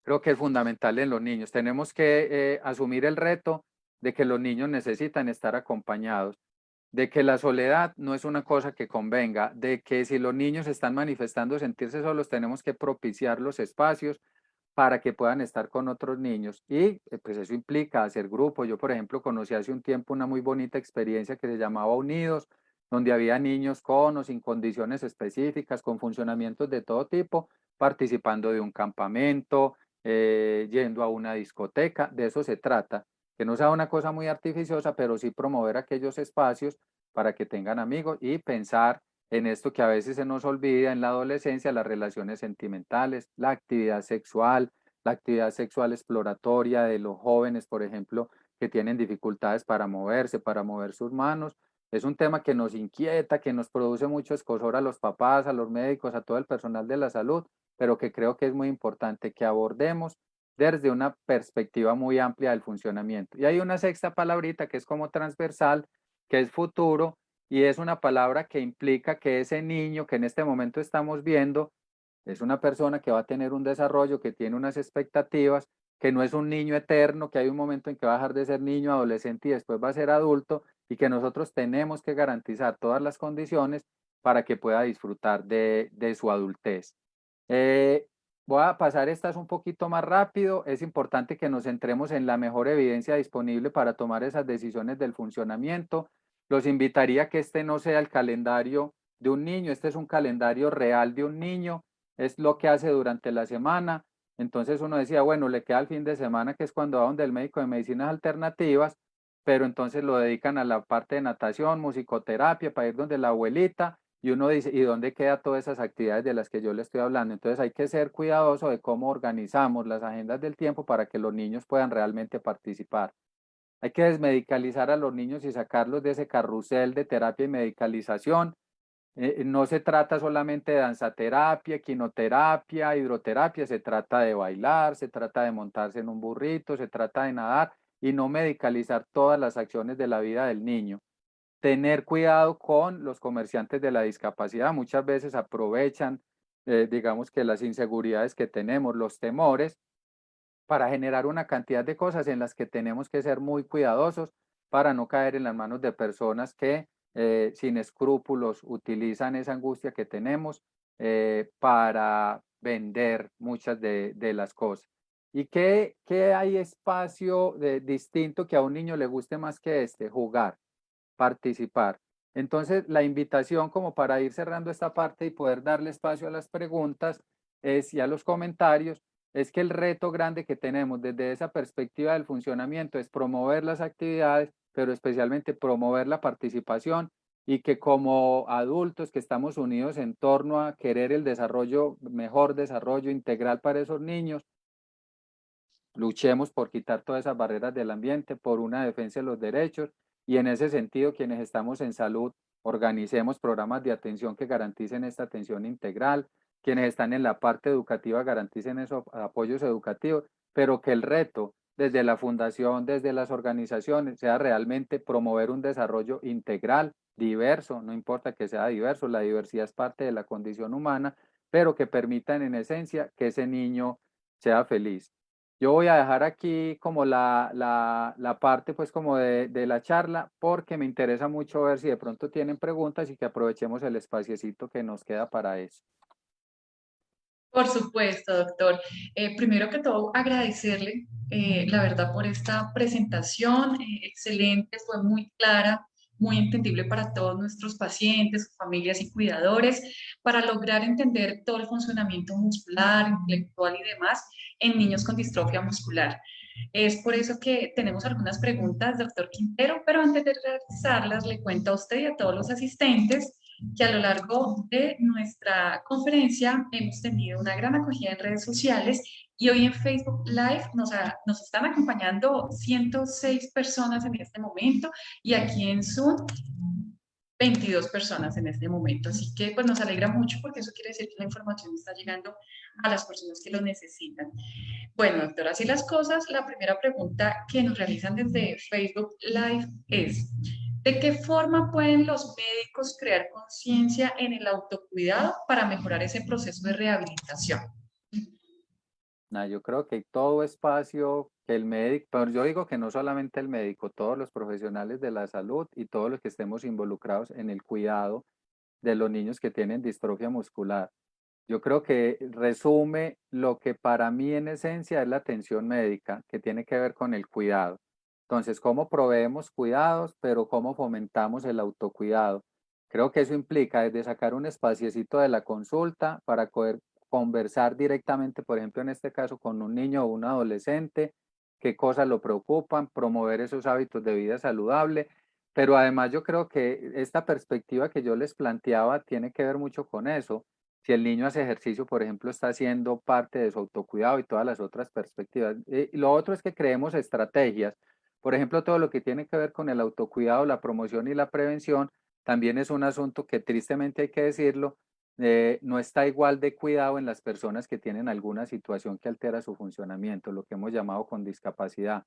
creo que es fundamental en los niños. Tenemos que asumir el reto de que los niños necesitan estar acompañados, de que la soledad no es una cosa que convenga, de que si los niños están manifestando sentirse solos, tenemos que propiciar los espacios para que puedan estar con otros niños. Y pues eso implica hacer grupos. Yo, por ejemplo, conocí hace un tiempo una muy bonita experiencia que se llamaba Unidos, donde había niños con o sin condiciones específicas, con funcionamientos de todo tipo, participando de un campamento, yendo a una discoteca. De eso se trata, que no sea una cosa muy artificiosa, pero sí promover aquellos espacios para que tengan amigos y pensar en esto que a veces se nos olvida en la adolescencia, las relaciones sentimentales, la actividad sexual exploratoria de los jóvenes, por ejemplo, que tienen dificultades para moverse, para mover sus manos. Es un tema que nos inquieta, que nos produce mucho escozor a los papás, a los médicos, a todo el personal de la salud, pero que creo que es muy importante que abordemos desde una perspectiva muy amplia del funcionamiento. Y hay una sexta palabrita que es como transversal, que es futuro, y es una palabra que implica que ese niño que en este momento estamos viendo es una persona que va a tener un desarrollo, que tiene unas expectativas, que no es un niño eterno, que hay un momento en que va a dejar de ser niño, adolescente y después va a ser adulto, y que nosotros tenemos que garantizar todas las condiciones para que pueda disfrutar de su adultez. Eh, Voy a pasar estas un poquito más rápido. Es importante que nos centremos en la mejor evidencia disponible para tomar esas decisiones del funcionamiento. Los invitaría a que este no sea el calendario de un niño, este es un calendario real de un niño, es lo que hace durante la semana. Entonces uno decía, bueno, le queda el fin de semana, que es cuando va donde el médico de medicinas alternativas, pero entonces lo dedican a la parte de natación, musicoterapia, para ir donde la abuelita, y uno dice, ¿y dónde quedan todas esas actividades de las que yo le estoy hablando? Entonces hay que ser cuidadoso de cómo organizamos las agendas del tiempo para que los niños puedan realmente participar. Hay que desmedicalizar a los niños y sacarlos de ese carrusel de terapia y medicalización. No se trata solamente de danzaterapia, quinoterapia, hidroterapia, se trata de bailar, se trata de montarse en un burrito, se trata de nadar y no medicalizar todas las acciones de la vida del niño. Tener cuidado con los comerciantes de la discapacidad, muchas veces aprovechan, digamos que las inseguridades que tenemos, los temores, para generar una cantidad de cosas en las que tenemos que ser muy cuidadosos para no caer en las manos de personas que sin escrúpulos utilizan esa angustia que tenemos para vender muchas de las cosas. ¿Y qué hay espacio distinto que a un niño le guste más que este? Jugar, participar. Entonces, la invitación como para ir cerrando esta parte y poder darle espacio a las preguntas y a los comentarios, es que el reto grande que tenemos desde esa perspectiva del funcionamiento es promover las actividades, pero especialmente promover la participación y que como adultos que estamos unidos en torno a querer el desarrollo, mejor desarrollo integral para esos niños, luchemos por quitar todas esas barreras del ambiente, por una defensa de los derechos y en ese sentido quienes estamos en salud organicemos programas de atención que garanticen esta atención integral, quienes están en la parte educativa garanticen esos apoyos educativos, pero que el reto desde la fundación, desde las organizaciones, sea realmente promover un desarrollo integral, diverso, no importa que sea diverso, la diversidad es parte de la condición humana, pero que permitan en esencia que ese niño sea feliz. Yo voy a dejar aquí como la parte pues como de la charla porque me interesa mucho ver si de pronto tienen preguntas y que aprovechemos el espaciecito que nos queda para eso. Por supuesto, doctor. Primero que todo, agradecerle, la verdad, por esta presentación, excelente, fue muy clara, muy entendible para todos nuestros pacientes, familias y cuidadores, para lograr entender todo el funcionamiento muscular, intelectual y demás en niños con distrofia muscular. Es por eso que tenemos algunas preguntas, doctor Quintero, pero antes de realizarlas, le cuento a usted y a todos los asistentes que a lo largo de nuestra conferencia hemos tenido una gran acogida en redes sociales y hoy en Facebook Live nos están acompañando 106 personas en este momento y aquí en Zoom 22 personas en este momento. Así que pues nos alegra mucho porque eso quiere decir que la información está llegando a las personas que lo necesitan. Bueno, doctora, así las cosas, la primera pregunta que nos realizan desde Facebook Live es, ¿de qué forma pueden los médicos crear conciencia en el autocuidado para mejorar ese proceso de rehabilitación? Yo creo que todo espacio que el médico, pero yo digo que no solamente el médico, todos los profesionales de la salud y todos los que estemos involucrados en el cuidado de los niños que tienen distrofia muscular. Yo creo que resume lo que para mí en esencia es la atención médica, que tiene que ver con el cuidado. Entonces, ¿cómo proveemos cuidados, pero cómo fomentamos el autocuidado? Creo que eso implica desde sacar un espaciecito de la consulta para poder conversar directamente, por ejemplo, en este caso, con un niño o un adolescente, qué cosas lo preocupan, promover esos hábitos de vida saludable. Pero además yo creo que esta perspectiva que yo les planteaba tiene que ver mucho con eso. Si el niño hace ejercicio, por ejemplo, está haciendo parte de su autocuidado y todas las otras perspectivas. Y lo otro es que creemos estrategias. Por ejemplo, todo lo que tiene que ver con el autocuidado, la promoción y la prevención, también es un asunto que tristemente hay que decirlo, no está igual de cuidado en las personas que tienen alguna situación que altera su funcionamiento, lo que hemos llamado con discapacidad.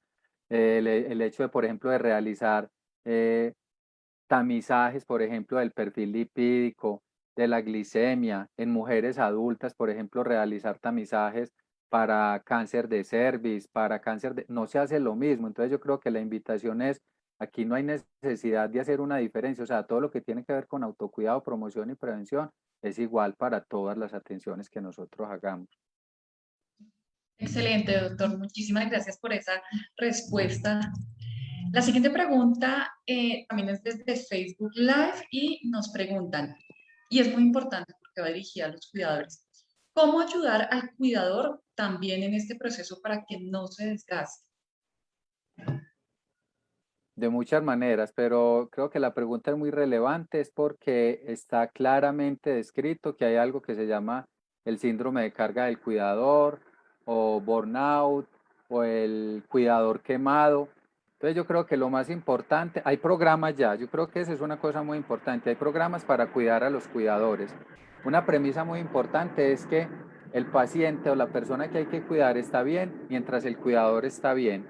El hecho de, por ejemplo, de realizar eh, tamizajes, por ejemplo, del perfil lipídico, de la glicemia, en mujeres adultas, por ejemplo, realizar tamizajes para cáncer de cervix, para cáncer de... No se hace lo mismo, entonces yo creo que la invitación es, aquí no hay necesidad de hacer una diferencia, o sea, todo lo que tiene que ver con autocuidado, promoción y prevención es igual para todas las atenciones que nosotros hagamos. Excelente, doctor. Muchísimas gracias por esa respuesta. La siguiente pregunta también es desde Facebook Live y nos preguntan, y es muy importante porque va dirigida a los cuidadores, ¿cómo ayudar al cuidador también en este proceso para que no se desgaste? De muchas maneras, pero creo que la pregunta es muy relevante, es porque está claramente descrito que hay algo que se llama el síndrome de carga del cuidador o burnout o el cuidador quemado. Entonces yo creo que lo más importante, hay programas ya, yo creo que esa es una cosa muy importante, hay programas para cuidar a los cuidadores. Una premisa muy importante es que el paciente o la persona que hay que cuidar está bien mientras el cuidador está bien.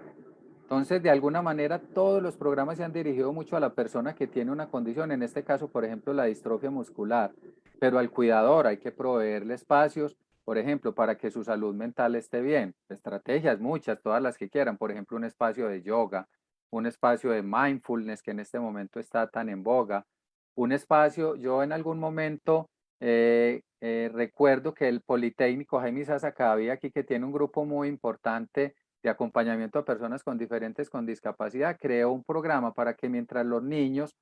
Entonces, de alguna manera, todos los programas se han dirigido mucho a la persona que tiene una condición, en este caso, por ejemplo, la distrofia muscular, pero al cuidador hay que proveerle espacios, por ejemplo, para que su salud mental esté bien. Estrategias muchas, todas las que quieran, por ejemplo, un espacio de yoga, un espacio de mindfulness que en este momento está tan en boga, un espacio, yo en algún momento recuerdo que el Politécnico Jaime Sasa Cavia aquí, que tiene un grupo muy importante de acompañamiento a personas con diferentes con discapacidad, creó un programa para que mientras los niños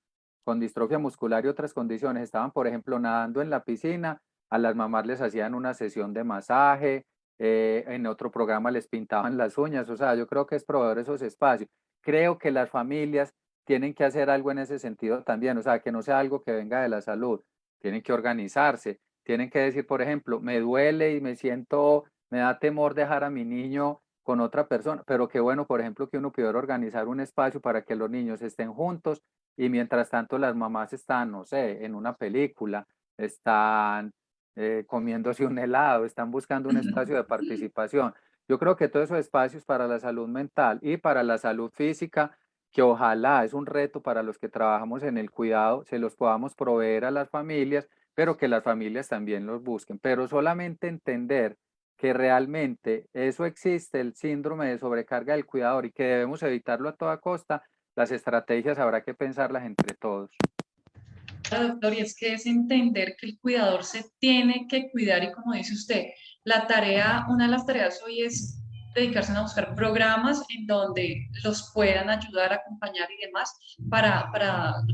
con distrofia muscular y otras condiciones estaban, por ejemplo, nadando en la piscina, a las mamás les hacían una sesión de masaje, en otro programa les pintaban las uñas, o sea, yo creo que es proveedor esos espacios. Creo que las familias tienen que hacer algo en ese sentido también, o sea, que no sea algo que venga de la salud, tienen que organizarse, tienen que decir, por ejemplo, me duele y me siento, me da temor dejar a mi niño con otra persona, pero qué bueno, por ejemplo, que uno pudiera organizar un espacio para que los niños estén juntos y mientras tanto las mamás están, no sé, en una película, están comiéndose un helado, están buscando un espacio de participación. Yo creo que todos esos espacios para la salud mental y para la salud física, que ojalá es un reto para los que trabajamos en el cuidado, se los podamos proveer a las familias, pero que las familias también los busquen. Pero solamente entender que realmente eso existe, el síndrome de sobrecarga del cuidador y que debemos evitarlo a toda costa, las estrategias habrá que pensarlas entre todos. Claro, doctor, y es que es entender que el cuidador se tiene que cuidar y como dice usted, la tarea, una de las tareas hoy es dedicarse a buscar programas en donde los puedan ayudar, acompañar y demás para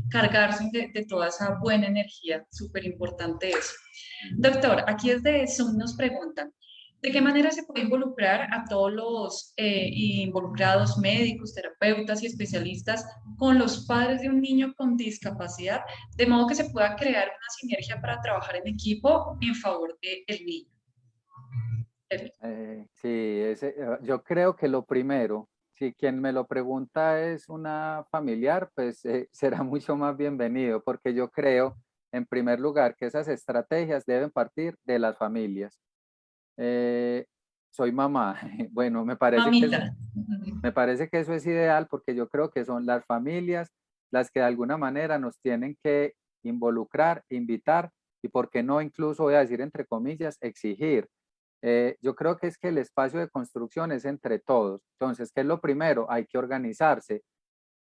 cargarse de toda esa buena energía. Súper importante eso. Doctor, aquí desde Zoom nos preguntan, ¿de qué manera se puede involucrar a todos los involucrados, médicos, terapeutas y especialistas con los padres de un niño con discapacidad, de modo que se pueda crear una sinergia para trabajar en equipo en favor del niño? Sí, yo creo que lo primero, si quien me lo pregunta es una familiar, pues será mucho más bienvenido, porque yo creo, en primer lugar, que esas estrategias deben partir de las familias. Eh, Soy mamá, bueno, Mamita. me parece que eso es ideal porque yo creo que son las familias las que de alguna manera nos tienen que involucrar, invitar y, por qué no, incluso voy a decir entre comillas, exigir. Yo creo que es que el espacio de construcción es entre todos. Entonces, ¿qué es lo primero? Hay que organizarse,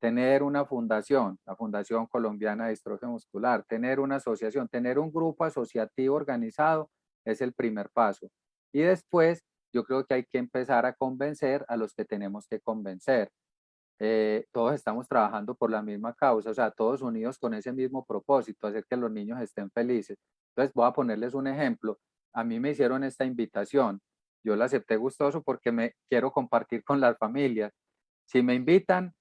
tener una fundación, la Fundación Colombiana de Distrofia Muscular, tener una asociación, tener un grupo asociativo organizado es el primer paso. Y después, yo creo que hay que empezar a convencer a los que tenemos que convencer. Todos estamos trabajando por la misma causa, o sea, todos unidos con ese mismo propósito, hacer que los niños estén felices. Entonces, voy a ponerles un ejemplo. A mí me hicieron esta invitación. Yo la acepté gustoso porque me quiero compartir con las familias. Si me invitan,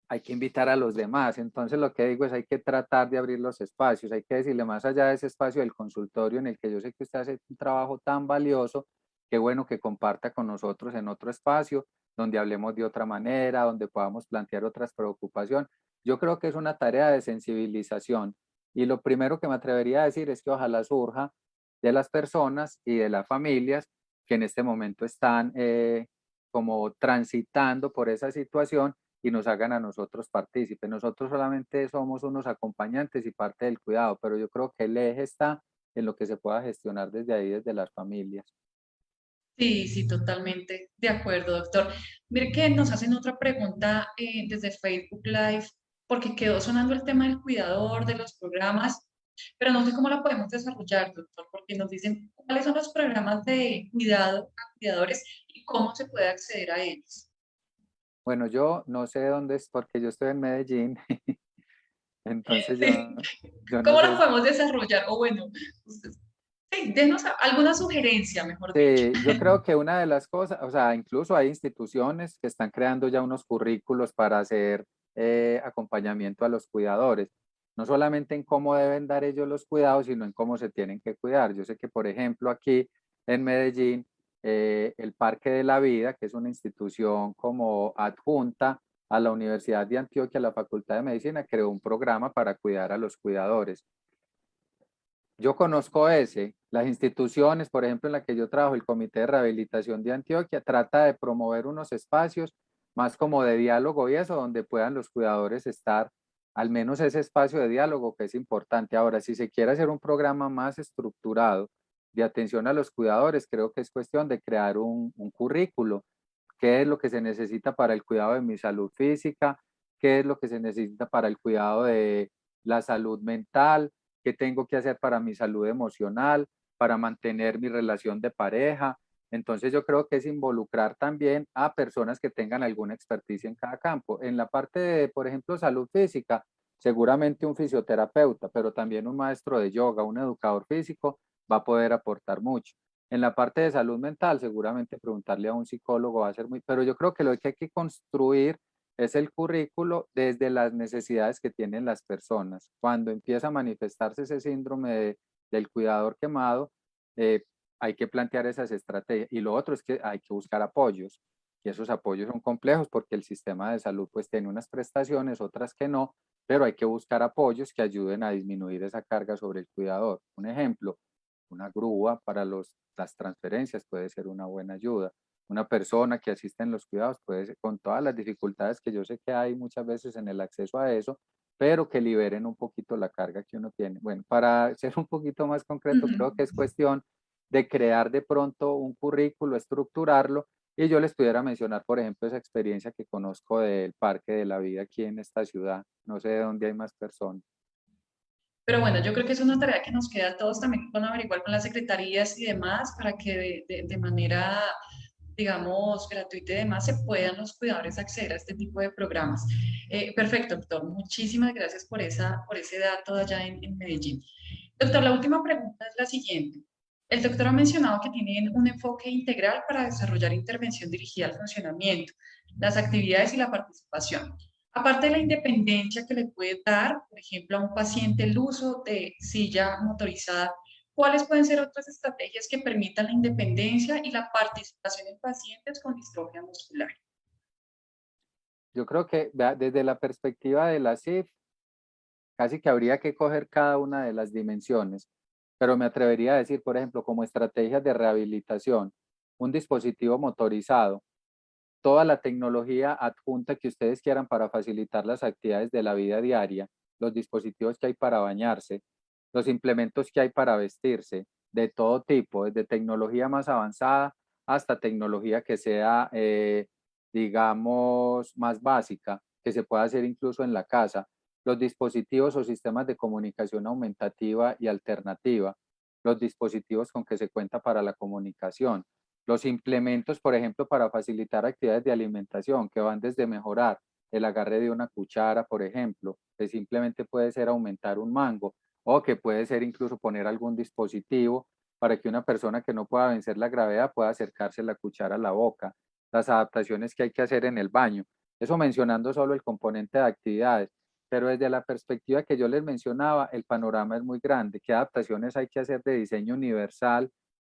hay que invitar a los demás. Entonces, lo que digo es, hay que tratar de abrir los espacios, hay que decirle más allá de ese espacio del consultorio en el que yo sé que usted hace un trabajo tan valioso, qué bueno que comparta con nosotros en otro espacio donde hablemos de otra manera, donde podamos plantear otras preocupaciones. Yo creo que es una tarea de sensibilización y lo primero que me atrevería a decir es que ojalá surja de las personas y de las familias que en este momento están como transitando por esa situación y nos hagan a nosotros partícipes. Nosotros solamente somos unos acompañantes y parte del cuidado, pero yo creo que el eje está en lo que se pueda gestionar desde ahí, desde las familias. Sí, sí, totalmente de acuerdo, doctor. Mire que nos hacen otra pregunta desde Facebook Live, porque quedó sonando el tema del cuidador, de los programas, pero no sé cómo la podemos desarrollar, doctor, porque nos dicen cuáles son los programas de cuidado a cuidadores y cómo se puede acceder a ellos. Bueno, yo no sé dónde es, porque yo estoy en Medellín, entonces Sí, yo no ¿cómo lo sé. podemos desarrollar? O bueno, sí, denos alguna sugerencia, mejor dicho. Sí, yo creo que una de las cosas, o sea, incluso hay instituciones que están creando ya unos currículos para hacer acompañamiento a los cuidadores, no solamente en cómo deben dar ellos los cuidados, sino en cómo se tienen que cuidar. Yo sé que, por ejemplo, aquí en Medellín, el Parque de la Vida, que es una institución como adjunta a la Universidad de Antioquia, a la Facultad de Medicina, creó un programa para cuidar a los cuidadores. Yo conozco ese, las instituciones, por ejemplo, en la que yo trabajo, el Comité de Rehabilitación de Antioquia, trata de promover unos espacios más como de diálogo y eso, donde puedan los cuidadores estar, al menos ese espacio de diálogo que es importante. Ahora, si se quiere hacer un programa más estructurado de atención a los cuidadores, creo que es cuestión de crear un currículo. ¿Qué es lo que se necesita para el cuidado de mi salud física? ¿Qué es lo que se necesita para el cuidado de la salud mental? ¿Qué tengo que hacer para mi salud emocional, para mantener mi relación de pareja? Entonces yo creo que es involucrar también a personas que tengan alguna experticia en cada campo. En la parte de, por ejemplo, salud física, seguramente un fisioterapeuta, pero también un maestro de yoga, un educador físico va a poder aportar mucho. En la parte de salud mental, seguramente preguntarle a un psicólogo va a ser muy, pero yo creo que lo que hay que construir es el currículo desde las necesidades que tienen las personas. Cuando empieza a manifestarse ese síndrome del cuidador quemado, eh, hay que plantear esas estrategias. Y lo otro es que hay que buscar apoyos. Y esos apoyos son complejos porque el sistema de salud pues tiene unas prestaciones, otras que no, pero hay que buscar apoyos que ayuden a disminuir esa carga sobre el cuidador. Un ejemplo, una grúa para las transferencias puede ser una buena ayuda. Una persona que asiste en los cuidados puede ser, con todas las dificultades que yo sé que hay muchas veces en el acceso a eso, pero que liberen un poquito la carga que uno tiene. Bueno, para ser un poquito más concreto, Ujú. creo que es cuestión de crear de pronto un currículo, estructurarlo, y yo les pudiera mencionar, por ejemplo, esa experiencia que conozco del Parque de la Vida aquí en esta ciudad. No sé de dónde hay más personas. Pero bueno, yo creo que es una tarea que nos queda a todos también con averiguar con las secretarías y demás para que de manera, digamos, gratuita y demás se puedan los cuidadores acceder a este tipo de programas. Perfecto, doctor. Muchísimas gracias por ese dato de allá en Medellín. Doctor, la última pregunta es la siguiente. El doctor ha mencionado que tienen un enfoque integral para desarrollar intervención dirigida al funcionamiento, las actividades y la participación. Aparte de la independencia que le puede dar, por ejemplo, a un paciente el uso de silla motorizada, ¿cuáles pueden ser otras estrategias que permitan la independencia y la participación en pacientes con distrofia muscular? Yo creo que vea, desde la perspectiva de la CIF, casi que habría que coger cada una de las dimensiones, pero me atrevería a decir, por ejemplo, como estrategias de rehabilitación, un dispositivo motorizado, toda la tecnología adjunta que ustedes quieran para facilitar las actividades de la vida diaria, los dispositivos que hay para bañarse, los implementos que hay para vestirse, de todo tipo, desde tecnología más avanzada hasta tecnología que sea, digamos, más básica, que se pueda hacer incluso en la casa, los dispositivos o sistemas de comunicación aumentativa y alternativa, los dispositivos con que se cuenta para la comunicación, los implementos, por ejemplo, para facilitar actividades de alimentación, que van desde mejorar el agarre de una cuchara, por ejemplo, que simplemente puede ser aumentar un mango, o que puede ser incluso poner algún dispositivo para que una persona que no pueda vencer la gravedad pueda acercarse la cuchara a la boca, las adaptaciones que hay que hacer en el baño. Eso mencionando solo el componente de actividades, pero desde la perspectiva que yo les mencionaba, el panorama es muy grande. ¿Qué adaptaciones hay que hacer de diseño universal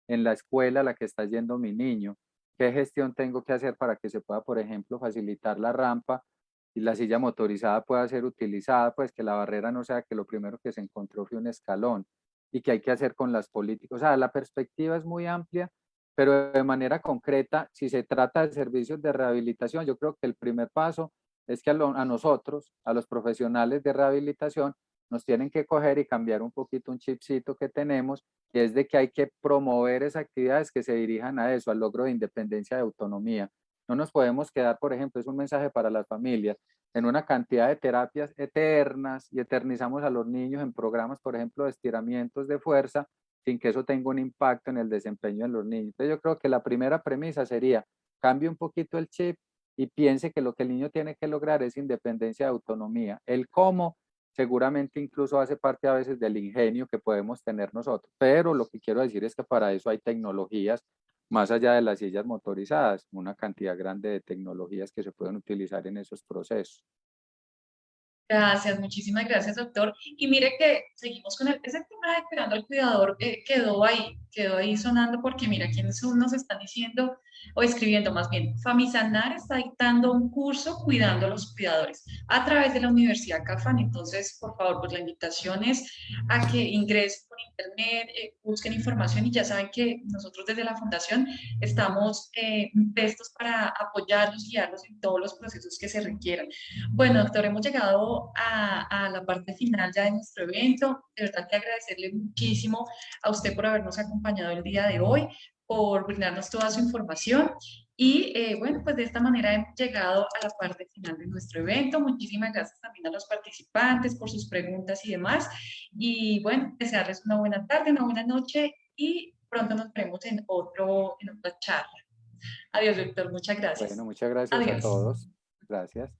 en la escuela a la que está yendo mi niño? ¿Qué gestión tengo que hacer para que se pueda, por ejemplo, facilitar la rampa y la silla motorizada pueda ser utilizada? Pues que la barrera no sea que lo primero que se encontró fue un escalón. ¿Y qué hay que hacer con las políticas? O sea, la perspectiva es muy amplia, pero de manera concreta, si se trata de servicios de rehabilitación, yo creo que el primer paso es que a nosotros, a los profesionales de rehabilitación, nos tienen que coger y cambiar un poquito un chipcito que tenemos, que es de que hay que promover esas actividades que se dirijan a eso, al logro de independencia y autonomía. No nos podemos quedar, por ejemplo, es un mensaje para las familias, en una cantidad de terapias eternas y eternizamos a los niños en programas, por ejemplo, de estiramientos de fuerza, sin que eso tenga un impacto en el desempeño de los niños. Entonces yo creo que la primera premisa sería, cambie un poquito el chip y piense que lo que el niño tiene que lograr es independencia y autonomía. El cómo seguramente incluso hace parte a veces del ingenio que podemos tener nosotros, pero lo que quiero decir es que para eso hay tecnologías más allá de las sillas motorizadas, una cantidad grande de tecnologías que se pueden utilizar en esos procesos. Gracias, muchísimas gracias, doctor. Y mire que seguimos con ese tema de cuidando al cuidador, quedó ahí sonando porque mira, quiénes nos están diciendo o escribiendo más bien. Famisanar está dictando un curso cuidando a los cuidadores a través de la Universidad Cafán. Entonces, por favor, pues la invitación es a que ingresen por internet, busquen información y ya saben que nosotros desde la Fundación estamos prestos para apoyarlos, guiarlos en todos los procesos que se requieran. Bueno, doctor, hemos llegado a la parte final ya de nuestro evento. De verdad que agradecerle muchísimo a usted por habernos acompañado el día de hoy, por brindarnos toda su información. Y bueno, pues de esta manera hemos llegado a la parte final de nuestro evento. Muchísimas gracias también a los participantes por sus preguntas y demás. Y bueno, desearles una buena tarde, una buena noche y pronto nos veremos en otra charla. Adiós, doctor. Muchas Bueno, gracias. muchas gracias a Adiós. todos. Gracias.